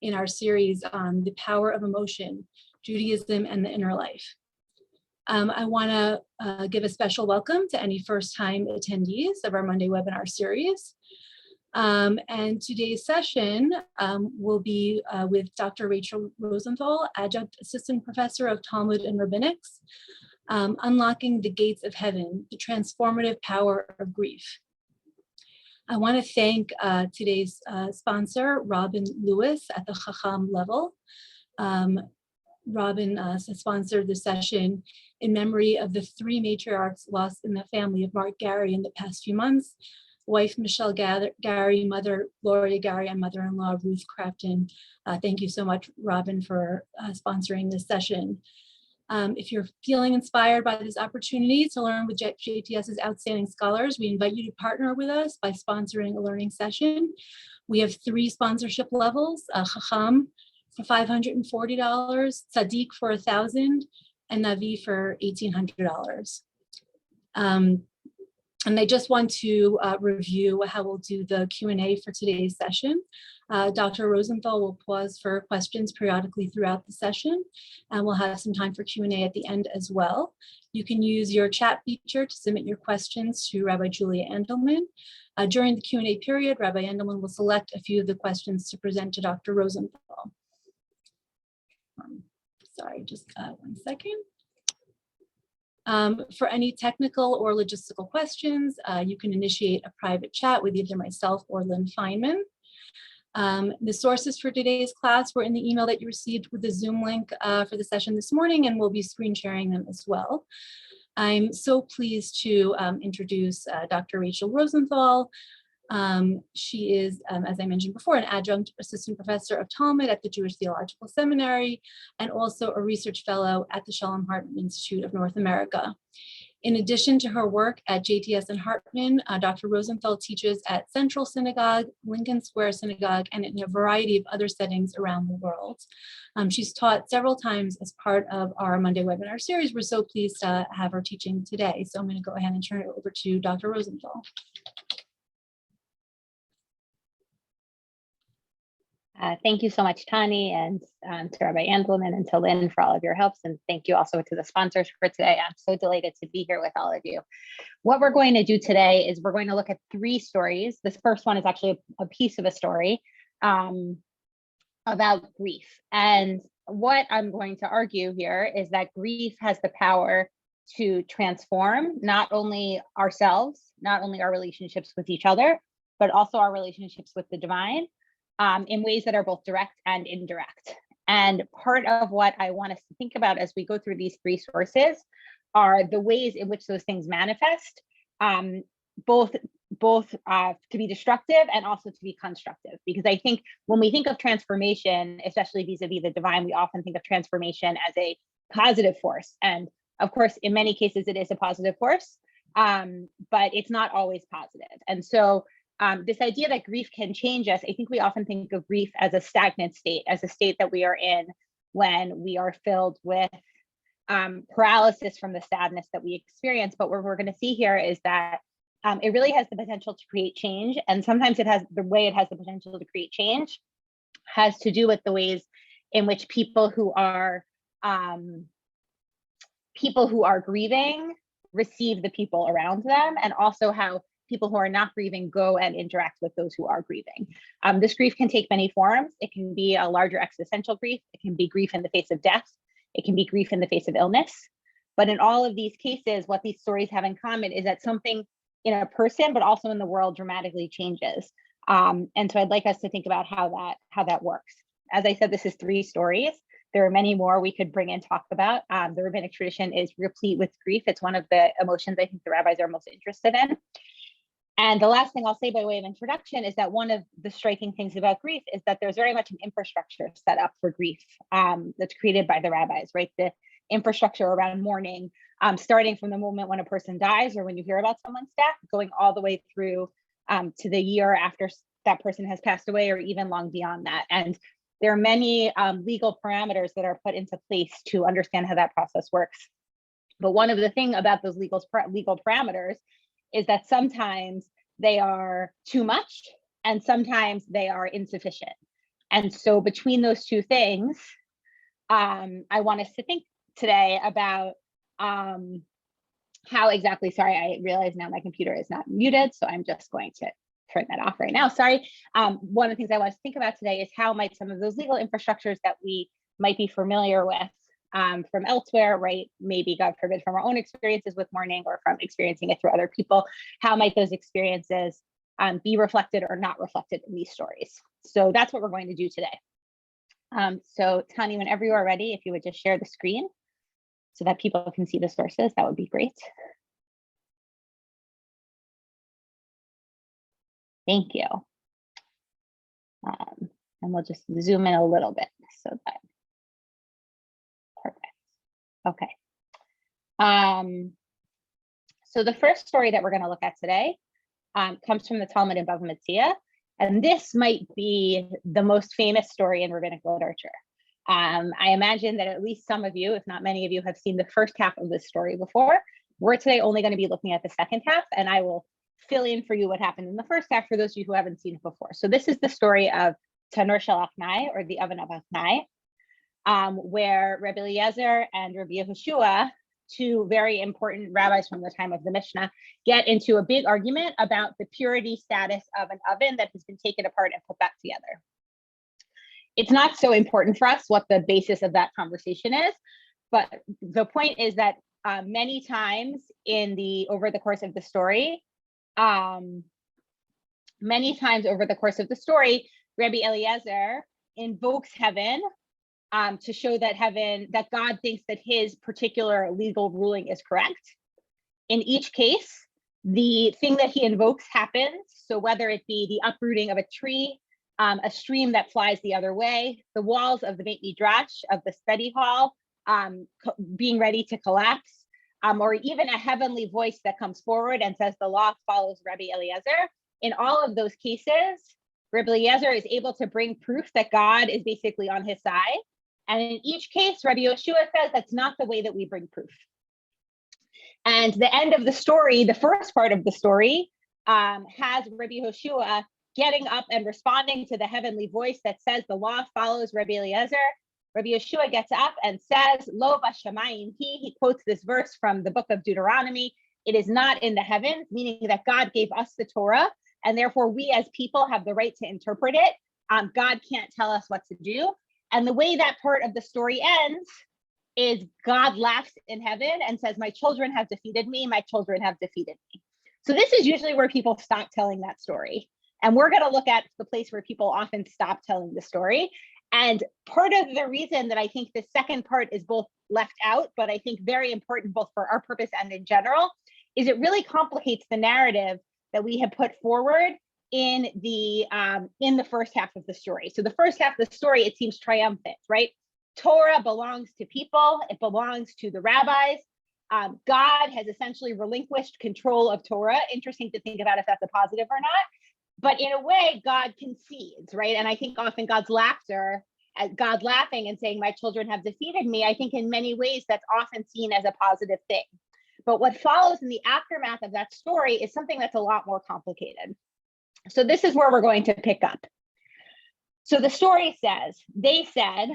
in our series on the power of emotion, Judaism and the inner life. I want to give a special welcome to any first-time attendees of our Monday webinar series. And today's session will be with Dr. Rachel Rosenthal, Adjunct Assistant Professor of Talmud and Rabbinics, Unlocking the Gates of Heaven, the Transformative Power of Grief. I want to thank today's sponsor, Robin Lewis at the Chacham level. Robin sponsored the session in memory of the three matriarchs lost in the family of Mark Gary in the past few months: wife Michelle Gary, mother Gloria Gary, and mother-in-law Ruth Crafton. Thank you so much, Robin, for sponsoring this session. If you're feeling inspired by this opportunity to learn with JTS's outstanding scholars, we invite you to partner with us by sponsoring a learning session. We have 3 sponsorship levels: Chacham for $540, Tzaddik for $1,000, and Navi for $1,800. And I just want to review how we'll do the Q&A for today's session. Dr. Rosenthal will pause for questions periodically throughout the session, and we'll have some time for Q&A at the end as well. You can use your chat feature to submit your questions to Rabbi Julia Andelman. During the Q&A period, Rabbi Andelman will select a few of the questions to present to Dr. Rosenthal. Sorry, just 1 second. For any technical or logistical questions, you can initiate a private chat with either myself or Lynn Feynman. The sources for today's class were in the email that you received with the Zoom link for the session this morning, and we'll be screen sharing them as well. I'm so pleased to introduce Dr. Rachel Rosenthal. She is, as I mentioned before, an adjunct assistant professor of Talmud at the Jewish Theological Seminary, and also a research fellow at the Shalom Hartman Institute of North America. In addition to her work at JTS and Hartman, Dr. Rosenthal teaches at Central Synagogue, Lincoln Square Synagogue, and in a variety of other settings around the world. She's taught several times as part of our Monday webinar series. We're so pleased to have her teaching today. So I'm going to go ahead and turn it over to Dr. Rosenthal. Thank you so much, Tani, and to Rabbi Andelman and to Lynn for all of your helps. And thank you also to the sponsors for today. I'm so delighted to be here with all of you. What we're going to do today is we're going to look at 3 stories. This first one is actually a piece of a story about grief. And what I'm going to argue here is that grief has the power to transform not only ourselves, not only our relationships with each other, but also our relationships with the divine, in ways that are both direct and indirect. And part of what I want us to think about as we go through these 3 sources are the ways in which those things manifest, both to be destructive and also to be constructive. Because I think when we think of transformation, especially vis-a-vis the divine, we often think of transformation as a positive force. And of course, in many cases, it is a positive force, but it's not always positive. And so this idea that grief can change us, I think we often think of grief as a stagnant state, as a state that we are in when we are filled with paralysis from the sadness that we experience. But what we're going to see here is that it really has the potential to create change. And sometimes the way it has the potential to create change has to do with the ways in which people who are grieving receive the people around them, and also how people who are not grieving go and interact with those who are grieving. This grief can take many forms. It can be a larger existential grief. It can be grief in the face of death. It can be grief in the face of illness. But in all of these cases, what these stories have in common is that something in a person, but also in the world, dramatically changes. And so I'd like us to think about how that works. As I said, this is 3 stories. There are many more we could bring and talk about. The rabbinic tradition is replete with grief. It's one of the emotions I think the rabbis are most interested in. And the last thing I'll say by way of introduction is that one of the striking things about grief is that there's very much an infrastructure set up for grief that's created by the rabbis, right? The infrastructure around mourning, starting from the moment when a person dies or when you hear about someone's death, going all the way through to the year after that person has passed away, or even long beyond that. And there are many legal parameters that are put into place to understand how that process works. But one of the things about those legal parameters is that sometimes they are too much and sometimes they are insufficient. And so between those two things, I want us to think today about how exactly, sorry, I realize now my computer is not muted, so I'm just going to turn that off right now, sorry. One of the things I want to think about today is how might some of those legal infrastructures that we might be familiar with from elsewhere, right? Maybe, God forbid, from our own experiences with mourning or from experiencing it through other people, how might those experiences be reflected or not reflected in these stories? So that's what we're going to do today. So Tanya, whenever you are ready, if you would just share the screen so that people can see the sources, that would be great. Thank you. And we'll just zoom in a little bit so that, perfect. Okay. So the first story that we're going to look at today comes from the Talmud in Bava Metzia, and this might be the most famous story in rabbinic literature. I imagine that at least some of you, if not many of you, have seen the first half of this story before. We're today only going to be looking at the second half, and I will fill in for you what happened in the first half for those of you who haven't seen it before. So this is the story of Tanur Shel Achnai, or the oven of Achnai, where Rebbi Eliezer and Rabbi Yehoshua, two very important rabbis from the time of the Mishnah, get into a big argument about the purity status of an oven that has been taken apart and put back together. It's not so important for us what the basis of that conversation is, but the point is that many times over the course of the story, Rabbi Eliezer invokes heaven to show that God thinks that his particular legal ruling is correct. In each case, the thing that he invokes happens. So whether it be the uprooting of a tree, a stream that flies the other way, the walls of the Beit Midrash, of the study hall, being ready to collapse, or even a heavenly voice that comes forward and says the law follows Rebbi Eliezer. In all of those cases, Rebbi Eliezer is able to bring proof that God is basically on his side. And in each case, Rabbi Yehoshua says that's not the way that we bring proof. And the end of the story, the first part of the story, has Rabbi Yehoshua getting up and responding to the heavenly voice that says the law follows Rebbi Eliezer. Rabbi Yehoshua gets up and says, Lo b'shamayim he quotes this verse from the book of Deuteronomy. It is not in the heavens, meaning that God gave us the Torah, and therefore we as people have the right to interpret it. God can't tell us what to do. And the way that part of the story ends is God laughs in heaven and says, my children have defeated me, my children have defeated me. So this is usually where people stop telling that story. And we're going to look at the place where people often stop telling the story. And part of the reason that I think the second part is both left out, but I think very important both for our purpose and in general, is it really complicates the narrative that we have put forward in the first half of the story. So the first half of the story, it seems triumphant, right? Torah belongs to people, it belongs to the rabbis. God has essentially relinquished control of Torah. Interesting to think about if that's a positive or not. But in a way, God concedes, right? And I think often God's laughter, God laughing and saying, my children have defeated me, I think in many ways that's often seen as a positive thing. But what follows in the aftermath of that story is something that's a lot more complicated. So this is where we're going to pick up. So the story says, they said,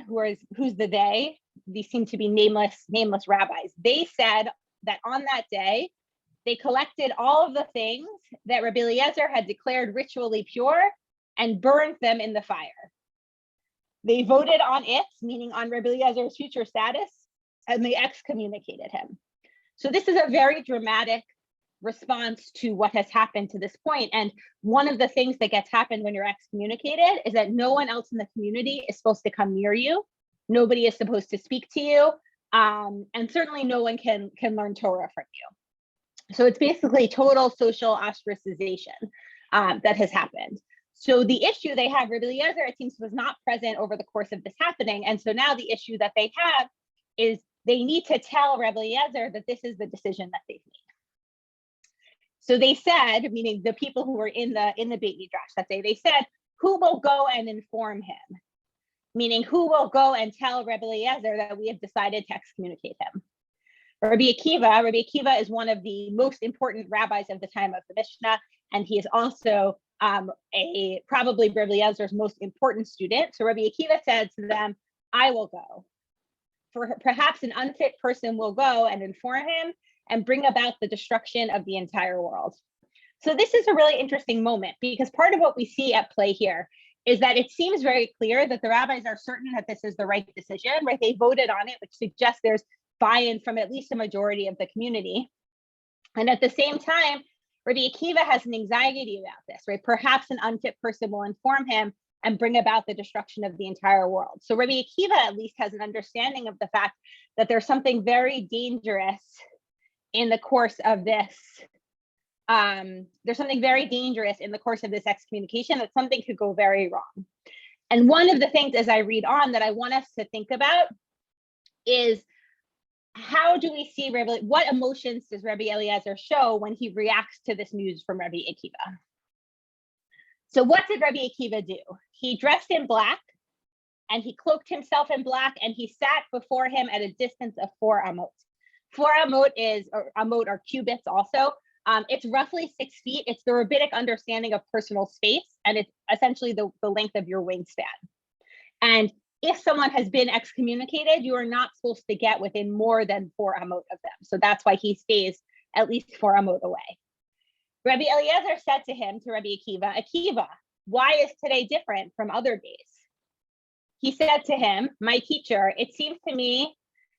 who's the they? These seem to be nameless rabbis. They said that on that day, they collected all of the things that Rebbi Eliezer had declared ritually pure and burned them in the fire. They voted on it, meaning on Rebbi Eliezer's future status, and they excommunicated him. So this is a very dramatic response to what has happened to this point. And one of the things that gets happened when you're excommunicated is that no one else in the community is supposed to come near you. Nobody is supposed to speak to you. And certainly no one can learn Torah from you. So it's basically total social ostracization that has happened. So the issue they have, Rebbi Eliezer, it seems, was not present over the course of this happening. And so now the issue that they have is they need to tell Rebbi Eliezer that this is the decision that they've made. So they said, meaning the people who were in the Beit Midrash that day, they said, who will go and inform him? Meaning, who will go and tell Rebbi Eliezer that we have decided to excommunicate him? Rabbi Akiva is one of the most important rabbis of the time of the Mishnah, and he is also probably Rebbi Eliezer's most important student. So Rabbi Akiva said to them, I will go. Perhaps an unfit person will go and inform him and bring about the destruction of the entire world. So this is a really interesting moment, because part of what we see at play here is that it seems very clear that the rabbis are certain that this is the right decision, right? They voted on it, which suggests there's buy-in from at least a majority of the community. And at the same time, Rabbi Akiva has an anxiety about this, right? Perhaps an unfit person will inform him and bring about the destruction of the entire world. So Rabbi Akiva at least has an understanding of the fact that there's something very dangerous in the course of this. There's something very dangerous in the course of this excommunication, that something could go very wrong. And one of the things as I read on that I want us to think about is, how do we see what emotions does Rebbi Eliezer show when he reacts to this news from Rabbi Akiva? So what did Rabbi Akiva do? He dressed in black, and he cloaked himself in black, and he sat before him at a distance of 4 amot. 4 amot are cubits also. It's roughly 6 feet. It's the rabbinic understanding of personal space, and it's essentially the length of your wingspan. And if someone has been excommunicated, you are not supposed to get within more than 4 amot of them. So that's why he stays at least 4 amot away. Rebbi Eliezer said to him, to Rabbi Akiva, Akiva, why is today different from other days? He said to him, my teacher, it seems to me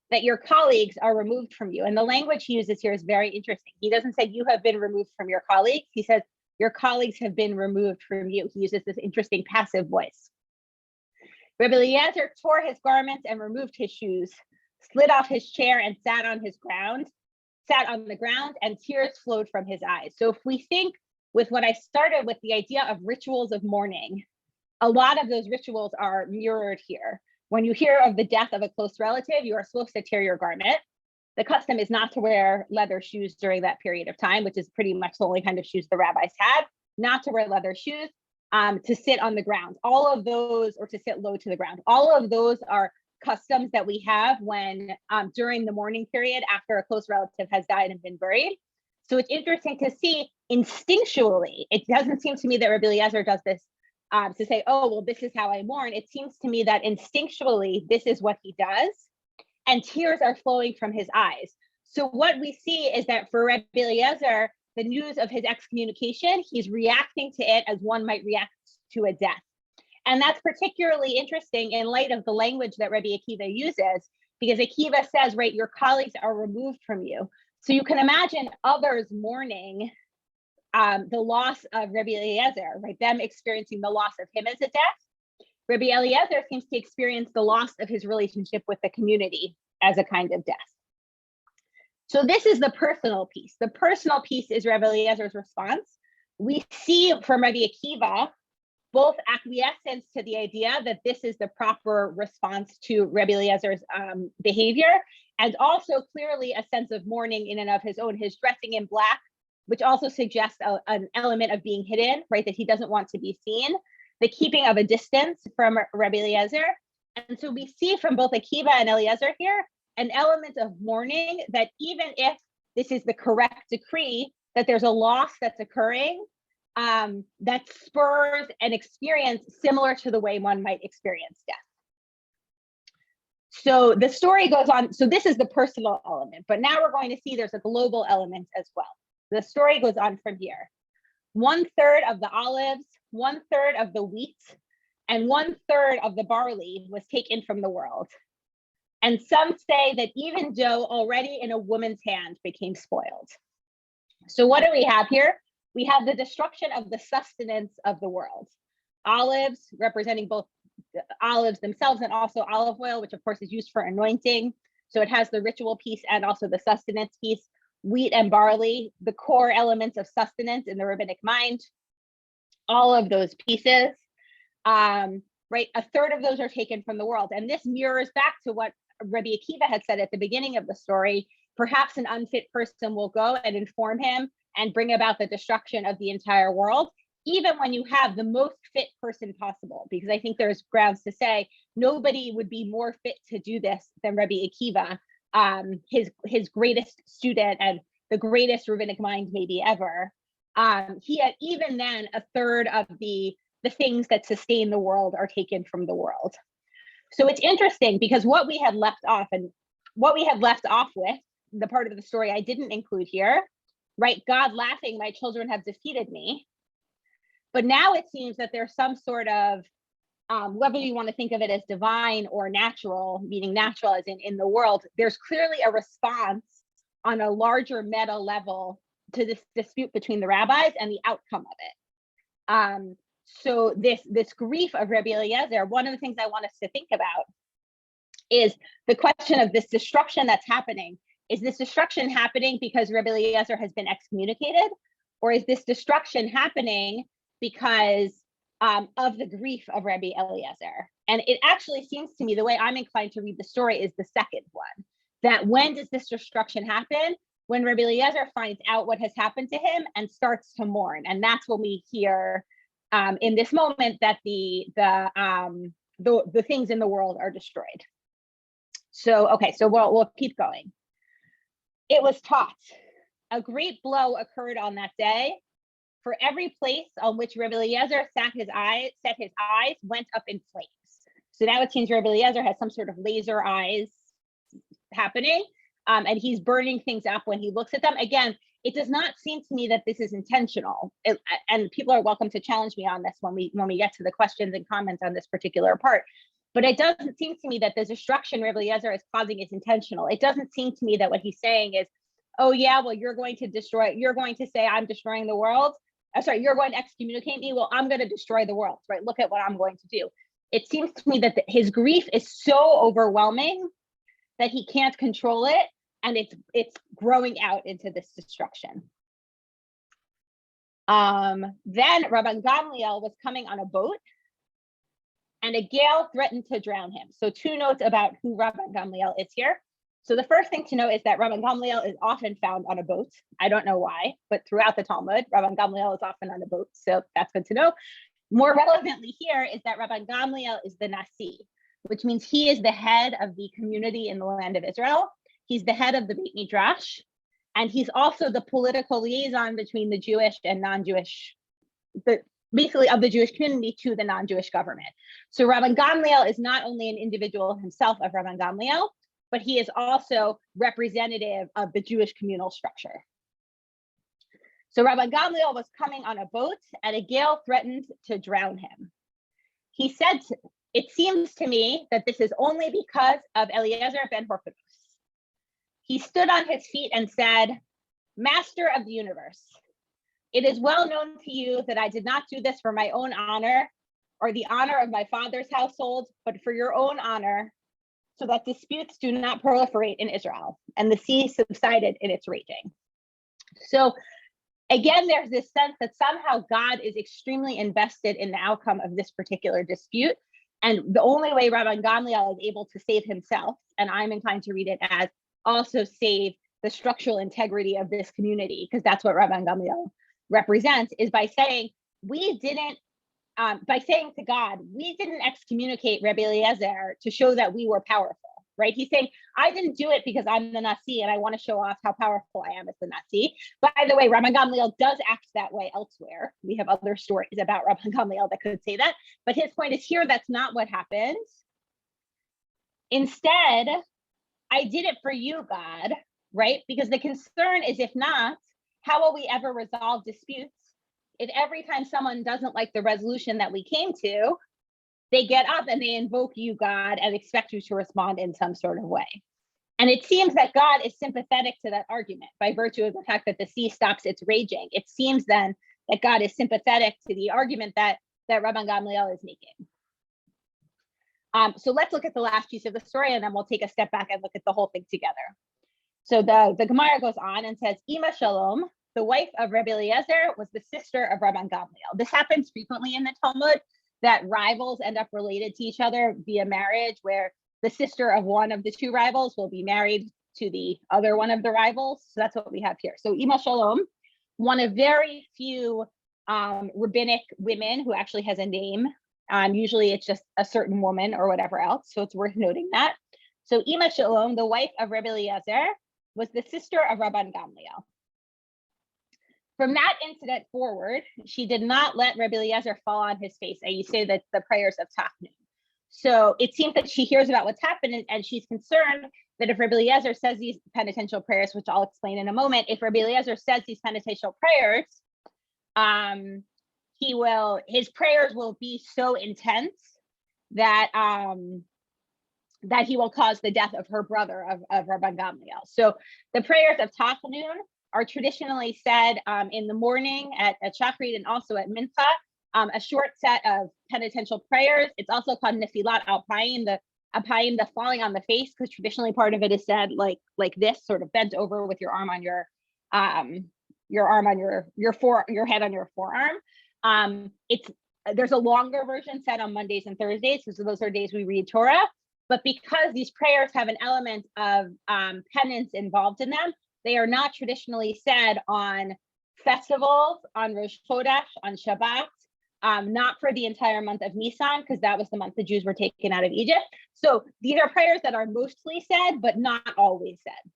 that your colleagues are removed from you. And the language he uses here is very interesting. He doesn't say you have been removed from your colleagues. He says your colleagues have been removed from you. He uses this interesting passive voice. Rebbi Eliezer tore his garments and removed his shoes, slid off his chair and sat on the ground, and tears flowed from his eyes. So if we think with what I started with, the idea of rituals of mourning, a lot of those rituals are mirrored here. When you hear of the death of a close relative, you are supposed to tear your garment. The custom is not to wear leather shoes during that period of time, which is pretty much the only kind of shoes the rabbis had, not to wear leather shoes. To sit on the ground, all of those, or to sit low to the ground. All of those are customs that we have when during the mourning period after a close relative has died and been buried. So it's interesting to see instinctually, it doesn't seem to me that Rebbi Eliezer does this to say, oh, well, this is how I mourn. It seems to me that instinctually, this is what he does, and tears are flowing from his eyes. So what we see is that for Rebbi Eliezer, the news of his excommunication, he's reacting to it as one might react to a death. And that's particularly interesting in light of the language that Rabbi Akiva uses, because Akiva says, right, your colleagues are removed from you. So you can imagine others mourning the loss of Rebbi Eliezer, right, them experiencing the loss of him as a death. Rebbi Eliezer seems to experience the loss of his relationship with the community as a kind of death. So this is the personal piece. The personal piece is Rebbi Eliezer's response. We see from Rabbi Akiva both acquiescence to the idea that this is the proper response to Rebbi Eliezer's behavior, and also clearly a sense of mourning in and of his own. His dressing in black, which also suggests an element of being hidden, right, that he doesn't want to be seen. The keeping of a distance from Rebbi Eliezer. And so we see from both Akiva and Eliezer here an element of mourning, that even if this is the correct decree, that there's a loss that's occurring that spurs an experience similar to the way one might experience death. So the story goes on. So this is the personal element, but now we're going to see there's a global element as well. The story goes on from here. 1/3 of the olives, 1/3 of the wheat, and 1/3 of the barley was taken from the world. And some say that even dough already in a woman's hand became spoiled. So what do we have here? We have the destruction of the sustenance of the world. Olives, representing both the olives themselves and also olive oil, which of course is used for anointing. So it has the ritual piece and also the sustenance piece. Wheat and barley, the core elements of sustenance in the rabbinic mind. All of those pieces, right? 1/3 of those are taken from the world. And this mirrors back to what Rabbi Akiva had said at the beginning of the story. Perhaps an unfit person will go and inform him and bring about the destruction of the entire world, even when you have the most fit person possible, because I think there's grounds to say nobody would be more fit to do this than Rabbi Akiva, his greatest student and the greatest rabbinic mind maybe ever. he had even then a third of the things that sustain the world are taken from the world. So it's interesting because what we had left off with, the part of the story I didn't include here, right? God laughing, my children have defeated me. But now it seems that there's some sort of, whether you want to think of it as divine or natural, meaning natural as in the world, there's clearly a response on a larger meta level to this dispute between the rabbis and the outcome of it. So this grief of Rebbi Eliezer, one of the things I want us to think about is the question of this destruction that's happening. Is this destruction happening because Rebbi Eliezer has been excommunicated? Or is this destruction happening because of the grief of Rebbi Eliezer? And it actually seems to me, the way I'm inclined to read the story is the second one, that when does this destruction happen? When Rebbi Eliezer finds out what has happened to him and starts to mourn. And that's when we hear in this moment that the things in the world are destroyed. So, okay, so we'll keep going. It was taught, a great blow occurred on that day. For every place on which Rebbi Eliezer set his eyes went up in flames. So now it seems Rebbi Eliezer has some sort of laser eyes happening, and he's burning things up when he looks at them. Again, it does not seem to me that this is intentional. And people are welcome to challenge me on this when we get to the questions and comments on this particular part. But it doesn't seem to me that the destruction Rebbi Eliezer is causing is intentional. It doesn't seem to me that what he's saying is, oh yeah, well, you're going to say I'm destroying the world. Sorry, you're going to excommunicate me. Well, I'm going to destroy the world, right? Look at what I'm going to do. It seems to me that his grief is so overwhelming that he can't control it. And it's growing out into this destruction. Then Ramban Gamli was coming on a boat and a gale threatened to drown him. So 2 notes about who Ramban Gamli is here. So the first thing to know is that Ramban Gamli is often found on a boat. I don't know why, but throughout the Talmud, Ramban Gamli is often on a boat. So that's good to know. More relevantly here is that Ramban Gamli is the Nasi, which means he is the head of the community in the land of Israel. He's the head of the Beit Midrash, and he's also the political liaison between the Jewish and non-Jewish, basically of the Jewish community to the non-Jewish government. So Ramban Gamli is not only an individual himself of Ramban Gamli, but he is also representative of the Jewish communal structure. So Ramban Gamli was coming on a boat and a gale threatened to drown him. He said, it seems to me that this is only because of Eliezer ben Horkonos. He stood on his feet and said, Master of the universe, it is well known to you that I did not do this for my own honor or the honor of my father's household, but for your own honor, so that disputes do not proliferate in Israel. And the sea subsided in its raging. So again, there's this sense that somehow God is extremely invested in the outcome of this particular dispute. And the only way Ramban Gamli is able to save himself, and I'm inclined to read it as also save the structural integrity of this community, because that's what Ramban Gamli represents, is by saying, by saying to God, we didn't excommunicate Rebbi Eliezer to show that we were powerful, right? He's saying, I didn't do it because I'm the Nasi and I want to show off how powerful I am as the Nasi. By the way, Ramban Gamli does act that way elsewhere. We have other stories about Ramban Gamli that could say that, but his point is here, that's not what happened. Instead, I did it for you, God, right? Because the concern is, if not, how will we ever resolve disputes if every time someone doesn't like the resolution that we came to, they get up and they invoke you, God, and expect you to respond in some sort of way? And it seems that God is sympathetic to that argument by virtue of the fact that the sea stops its raging. It seems then that God is sympathetic to the argument that Ramban Gamli is making. So let's look at the last piece of the story, and then we'll take a step back and look at the whole thing together. So the Gemara goes on and says, Ima Shalom, the wife of Rebbi Eliezer, was the sister of Ramban Gamli. This happens frequently in the Talmud, that rivals end up related to each other via marriage, where the sister of one of the two rivals will be married to the other one of the rivals. So that's what we have here. So Ima Shalom, one of very few rabbinic women who actually has a name. Usually it's just a certain woman or whatever else. So it's worth noting that. So Ima Shalom, the wife of Rebbi Eliezer, was the sister of Ramban Gamli. from that incident forward, she did not let Rebbi Eliezer fall on his face. And you say that the prayers of Tachnun. So it seems that she hears about what's happened, and she's concerned that if Rebbi Eliezer says these penitential prayers, which I'll explain in a moment, if Rebbi Eliezer says these penitential prayers, his prayers will be so intense that that he will cause the death of her brother, of Ramban Gamli. So the prayers of Tachnun are traditionally said in the morning at Shachrit and also at Mincha, a short set of penitential prayers. It's also called Nefilat Alpayim, the falling on the face, because traditionally part of it is said like this, sort of bent over with your arm on your head on your forearm. There's a longer version said on Mondays and Thursdays, because those are days we read Torah. But because these prayers have an element of penance involved in them, they are not traditionally said on festivals, on Rosh Hodesh, on Shabbat, not for the entire month of Nisan, because that was the month the Jews were taken out of Egypt. So these are prayers that are mostly said, but not always said.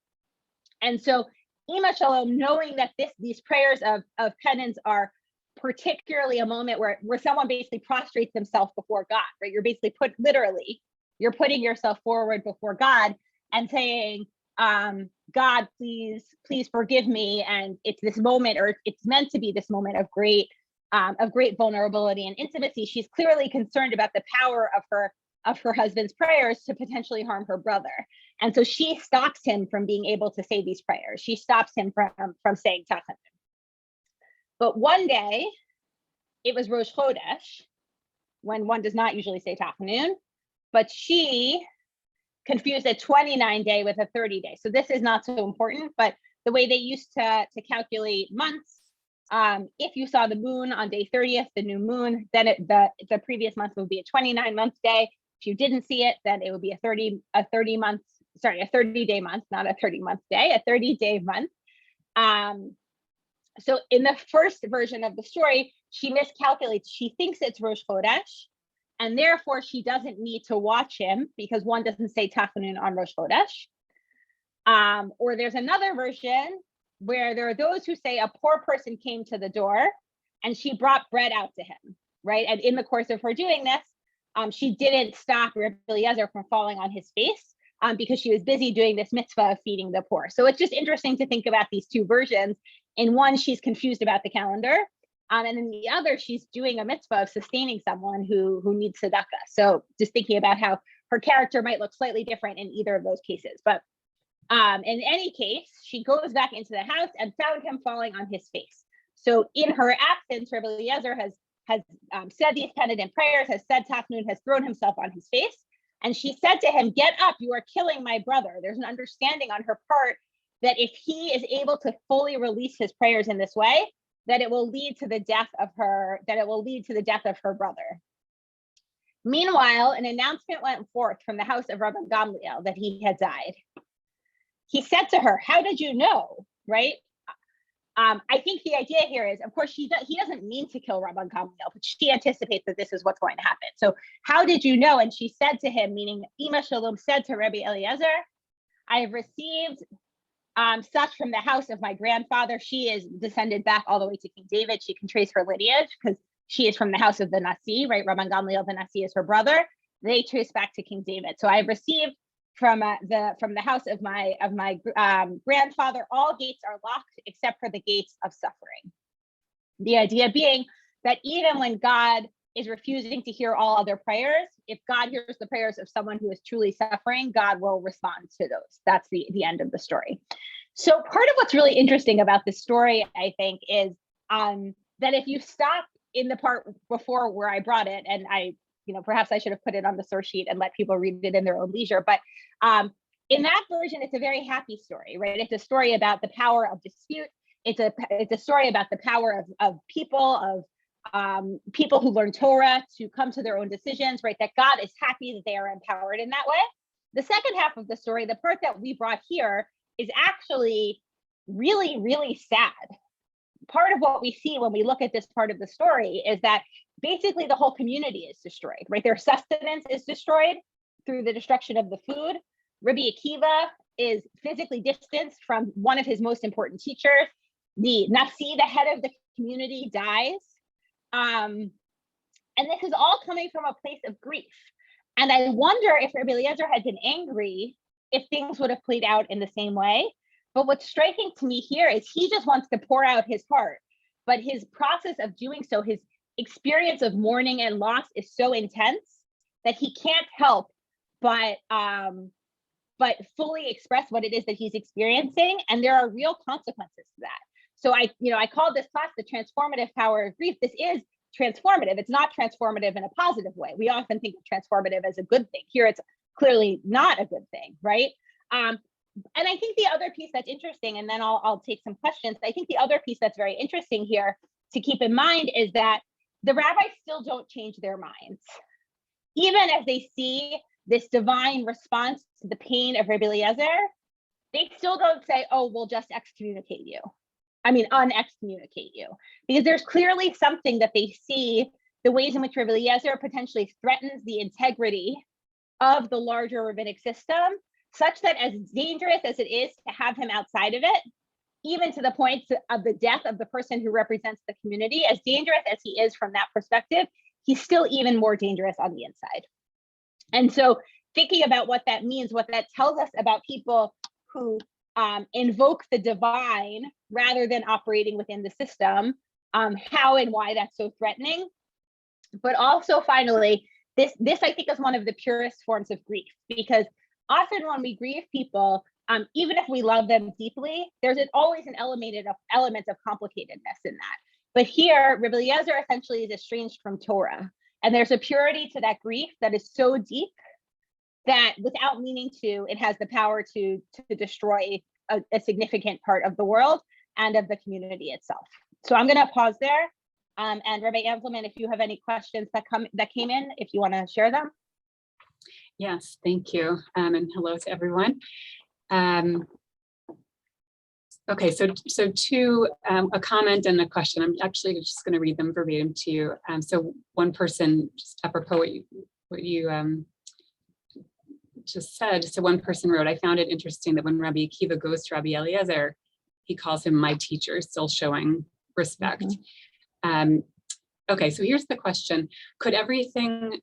And so Ima Shalom, knowing that these prayers of penance are particularly a moment where someone basically prostrates themselves before God, right? You're basically you're putting yourself forward before God and saying, God, please forgive me. And it's this moment, or it's meant to be this moment of great vulnerability and intimacy. She's clearly concerned about the power of her husband's prayers to potentially harm her brother. And so she stops him from being able to say these prayers. She stops him from saying Tachanun. But one day, it was Rosh Hodesh, when one does not usually say Tachanun, but she confused a 29-day with a 30-day. So this is not so important, but the way they used to calculate months, if you saw the moon on day 30th, the new moon, then the previous month would be a 29-month day. If you didn't see it, then it would be a 30-day month, not a 30-month day, a 30-day month. So in the first version of the story, she miscalculates. She thinks it's Rosh Hodesh, and therefore she doesn't need to watch him because one doesn't say Tachanun on Rosh Hodesh. Or there's another version where there are those who say a poor person came to the door and she brought bread out to him, right? And in the course of her doing this, she didn't stop Rebbi Eliezer from falling on his face because she was busy doing this mitzvah of feeding the poor. So it's just interesting to think about these two versions. In one, she's confused about the calendar. And in the other, she's doing a mitzvah of sustaining someone who needs tzedakah. So just thinking about how her character might look slightly different in either of those cases. But in any case, she goes back into the house and found him falling on his face. So in her absence, Rebbi Eliezer has said these penitent prayers, has said Tachnun, has thrown himself on his face. And she said to him, "Get up, you are killing my brother." There's an understanding on her part that if he is able to fully release his prayers in this way, that it will lead to the death of her brother. Meanwhile, an announcement went forth from the house of Ramban Gamli that he had died. He said to her, "How did you know?" Right? I think the idea here is, of course, he doesn't mean to kill Ramban Gamli, but she anticipates that this is what's going to happen. So, how did you know? And she said to him, meaning Ima Shalom said to Rebbi Eliezer, "I have received such from the house of my grandfather." She is descended back all the way to King David. She can trace her lineage because she is from the house of the Nasi, right? Ramban Gamli, the Nasi, is her brother. They trace back to King David. So I have received from the house of my grandfather, all gates are locked except for the gates of suffering. The idea being that even when God is refusing to hear all other prayers, if God hears the prayers of someone who is truly suffering, God will respond to those. That's the end of the story. So part of what's really interesting about this story, I think, is that if you stop in the part before where I brought it, and perhaps I should have put it on the source sheet and let people read it in their own leisure. But in that version, it's a very happy story, right? It's a story about the power of dispute. It's a story about the power of people who learn Torah to come to their own decisions, right? That God is happy that they are empowered in that way. The second half of the story, the part that we brought here, is actually really, really sad. Part of what we see when we look at this part of the story is that basically the whole community is destroyed, right? Their sustenance is destroyed through the destruction of the food. Rebbi Akiva is physically distanced from one of his most important teachers. the Nasi, the head of the community, dies. And this is all coming from a place of grief. And I wonder if Rebbi Eliezer had been angry, if things would have played out in the same way. But what's striking to me here is he just wants to pour out his heart, but his process of doing so, his experience of mourning and loss is so intense that he can't help but fully express what it is that he's experiencing. And there are real consequences to that. So I called this class the transformative power of grief. This is transformative. It's not transformative in a positive way. We often think of transformative as a good thing. Here, it's clearly not a good thing, right? And I think the other piece that's interesting, and then I'll take some questions. I think the other piece that's very interesting here to keep in mind is that the rabbis still don't change their minds. Even as they see this divine response to the pain of Rebbi Eliezer, they still don't say, oh, we'll just excommunicate you. I mean, unexcommunicate you. Because there's clearly something that they see, the ways in which Rebbi Eliezer potentially threatens the integrity of the larger rabbinic system, such that as dangerous as it is to have him outside of it, even to the point of the death of the person who represents the community, as dangerous as he is from that perspective, he's still even more dangerous on the inside. And so thinking about what that means, what that tells us about people who invoke the divine rather than operating within the system, how and why that's so threatening. But also finally, this I think is one of the purest forms of grief, because often when we grieve people, even if we love them deeply, there's always an element of complicatedness in that. But here, Rebbi Eliezer essentially is estranged from Torah. And there's a purity to that grief that is so deep that without meaning to, it has the power to destroy a significant part of the world and of the community itself. So I'm gonna pause there. And Rabbi Anselman, if you have any questions that came in, if you wanna share them. Yes, thank you. And hello to everyone. Okay, so a comment and a question. I'm actually just going to read them verbatim to you. So one person, just apropos what you just said. So one person wrote, I found it interesting that when Rabbi Akiva goes to Rebbi Eliezer, he calls him my teacher, still showing respect. Okay, so here's the question. Could everything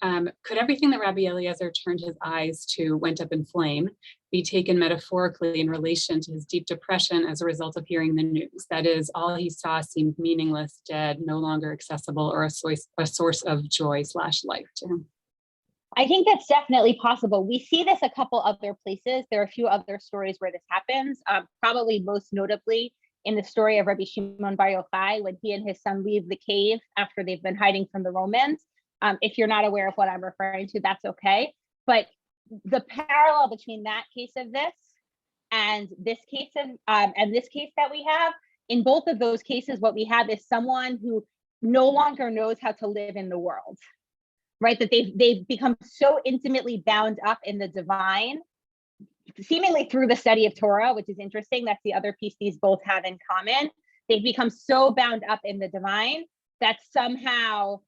that Rabbi Eliezer turned his eyes to went up in flame be taken metaphorically in relation to his deep depression as a result of hearing the news? That is, all he saw seemed meaningless, dead, no longer accessible, or a source of joy / life to him. I think that's definitely possible. We see this a couple other places. There are a few other stories where this happens, probably most notably in the story of Rabbi Shimon Bar Yochai, when he and his son leave the cave after they've been hiding from the Romans. If you're not aware of what I'm referring to, that's okay. But the parallel between that case of this and this case that we have, in both of those cases, what we have is someone who no longer knows how to live in the world, right? That they've become so intimately bound up in the divine, seemingly through the study of Torah, which is interesting. That's the other piece these both have in common. They've become so bound up in the divine that somehow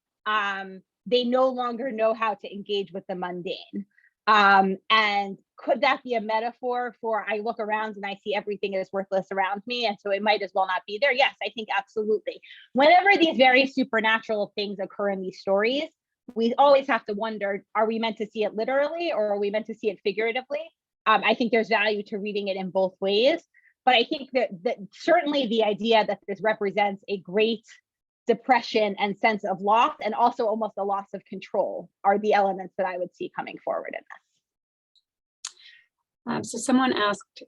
they no longer know how to engage with the mundane. And could that be a metaphor for, I look around and I see everything is worthless around me, and so it might as well not be there? Yes, I think absolutely. Whenever these very supernatural things occur in these stories, we always have to wonder, are we meant to see it literally or are we meant to see it figuratively? I think there's value to reading it in both ways, but I think that certainly the idea that this represents a great depression and sense of loss, and also almost a loss of control, are the elements that I would see coming forward in this. So someone asked,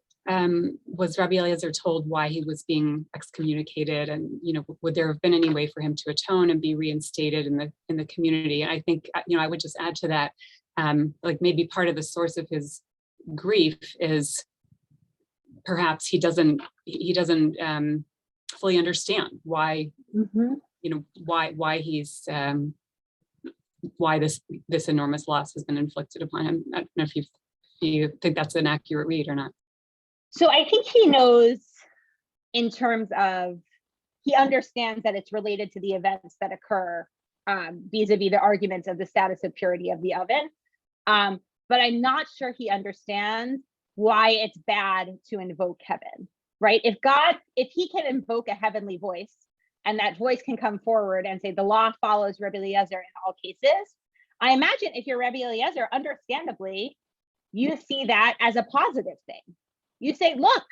was Rabbi Eliezer told why he was being excommunicated, and would there have been any way for him to atone and be reinstated in the community? And I think I would just add to that, like maybe part of the source of his grief is perhaps he doesn't fully understand why. Why he's why this enormous loss has been inflicted upon him. I don't know if you think that's an accurate read or not. So I think he knows, in terms of, he understands that it's related to the events that occur vis-a-vis the arguments of the status of purity of the oven. But I'm not sure he understands why it's bad to invoke heaven, right? If he can invoke a heavenly voice, and that voice can come forward and say, the law follows Rebbi Eliezer in all cases, I imagine if you're Rebbi Eliezer, understandably, you see that as a positive thing. You say, look,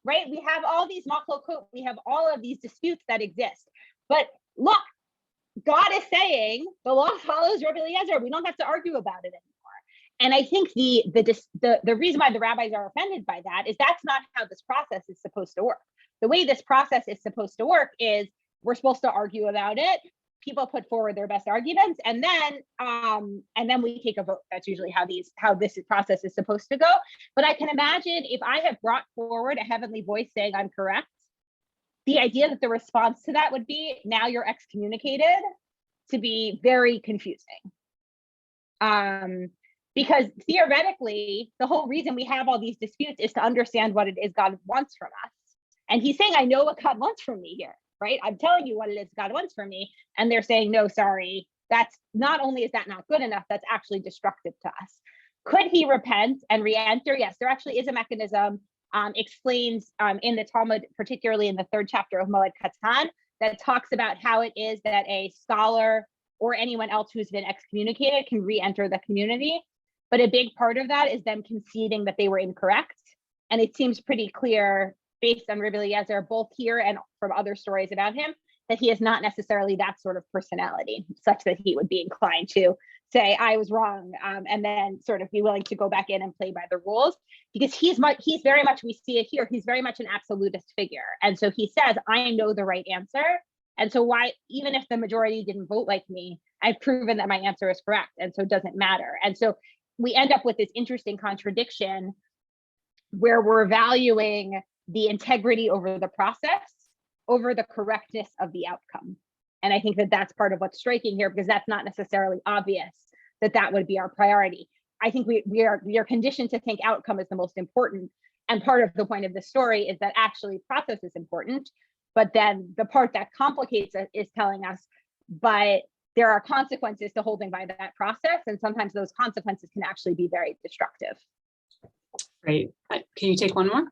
right, we have all these machlokot, we have all of these disputes that exist, but look, God is saying the law follows Rebbi Eliezer. We don't have to argue about it anymore. And I think the reason why the rabbis are offended by that is that's not how this process is supposed to work. The way this process is supposed to work is we're supposed to argue about it. People put forward their best arguments, and then we take a vote. That's usually how this process is supposed to go. But I can imagine if I have brought forward a heavenly voice saying I'm correct, the idea that the response to that would be, now you're excommunicated, to be very confusing. Because theoretically, the whole reason we have all these disputes is to understand what it is God wants from us. And he's saying, I know what God wants from me here, right? I'm telling you what it is God wants from me. And they're saying, no, sorry, that's not only is that not good enough, that's actually destructive to us. Could he repent and re-enter? Yes, there actually is a mechanism explains in the Talmud, particularly in the 3rd chapter of Moed Katan, that talks about how it is that a scholar or anyone else who's been excommunicated can re-enter the community. But a big part of that is them conceding that they were incorrect. And it seems pretty clear, based on Rebbi Eliezer, both here and from other stories about him, that he is not necessarily that sort of personality, such that he would be inclined to say, I was wrong, and then sort of be willing to go back in and play by the rules. Because he's very much, we see it here, he's very much an absolutist figure. And so he says, I know the right answer. And so why, even if the majority didn't vote like me, I've proven that my answer is correct. And so it doesn't matter. And so we end up with this interesting contradiction where we're valuing the integrity over the process over the correctness of the outcome. And I think that that's part of what's striking here, because that's not necessarily obvious that that would be our priority. I think we are conditioned to think outcome is the most important. And part of the point of the story is that actually process is important. But then the part that complicates it is telling us, but there are consequences to holding by that process. And sometimes those consequences can actually be very destructive. Great. Can you take one more?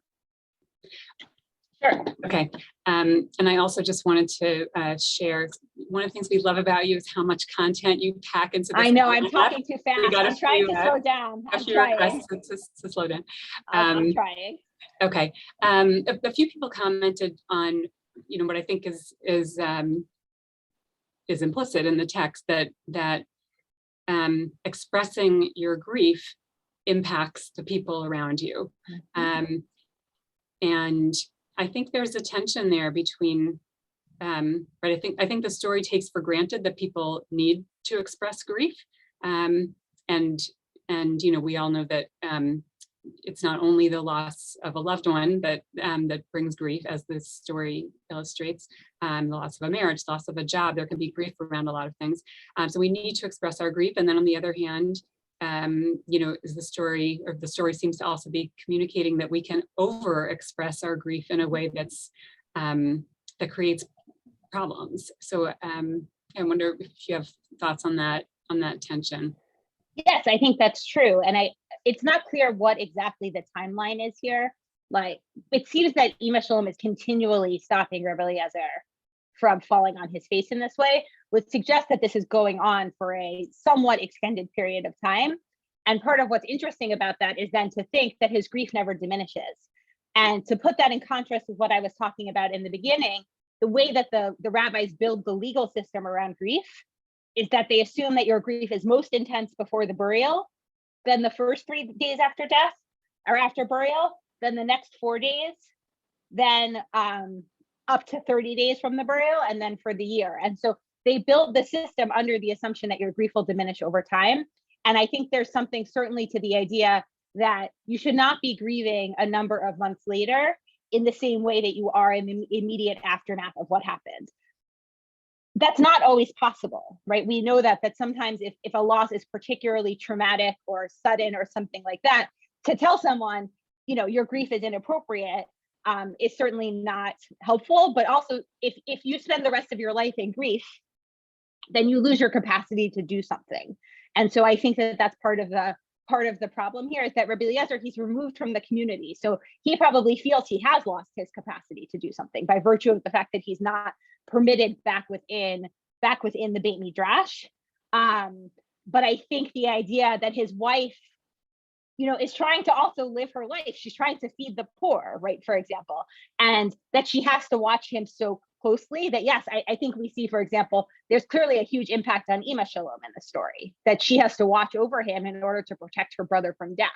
Sure. Okay. And I also just wanted to share, one of the things we love about you is how much content you pack into this. I know, I'm talking too fast. I'm trying to slow down. I'm trying. To slow down. I'm trying. Okay. A few people commented on, what I think is implicit in the text, that expressing your grief impacts the people around you. Mm-hmm. And I think there's a tension there between, right? I think the story takes for granted that people need to express grief, and we all know that it's not only the loss of a loved one that brings grief, as this story illustrates. The loss of a marriage, loss of a job. There can be grief around a lot of things. So we need to express our grief, and then on the other hand, is the story seems to also be communicating that we can over express our grief in a way that's that creates problems. So I wonder if you have thoughts on that tension. Yes, I think that's true. And it's not clear what exactly the timeline is here. Like, it seems that Ima Shalom is continually stopping Rebbi Eliezer from falling on his face in this way, would suggest that this is going on for a somewhat extended period of time. And part of what's interesting about that is then to think that his grief never diminishes. And to put that in contrast with what I was talking about in the beginning, the way that the rabbis build the legal system around grief is that they assume that your grief is most intense before the burial, then the first 3 days after death or after burial, then the next 4 days, then up to 30 days from the burial, and then for the year. And so they build the system under the assumption that your grief will diminish over time. And I think there's something certainly to the idea that you should not be grieving a number of months later in the same way that you are in the immediate aftermath of what happened. That's not always possible, right? We know that sometimes if a loss is particularly traumatic or sudden or something like that, to tell someone, your grief is inappropriate, is certainly not helpful. But also, if you spend the rest of your life in grief, then you lose your capacity to do something. And so I think that that's part of part of the problem here is that Rebbi Eliezer, he's removed from the community. So he probably feels he has lost his capacity to do something by virtue of the fact that he's not permitted back within the Beit Midrash. But I think the idea that his wife, is trying to also live her life. She's trying to feed the poor, right, for example, and that she has to watch him so closely that, yes, I think we see, for example, there's clearly a huge impact on Ima Shalom in the story, that she has to watch over him in order to protect her brother from death.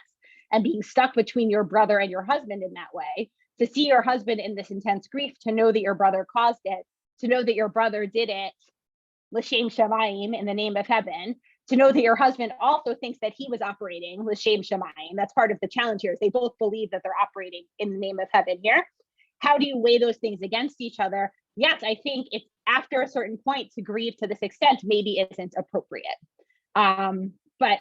And being stuck between your brother and your husband in that way, to see your husband in this intense grief, to know that your brother caused it, to know that your brother did it, l'shem shamayim, in the name of heaven, to know that your husband also thinks that he was operating l'shem shamayim. That's part of the challenge here, is they both believe that they're operating in the name of heaven here. How do you weigh those things against each other? Yes, I think it's after a certain point to grieve to this extent maybe isn't appropriate. But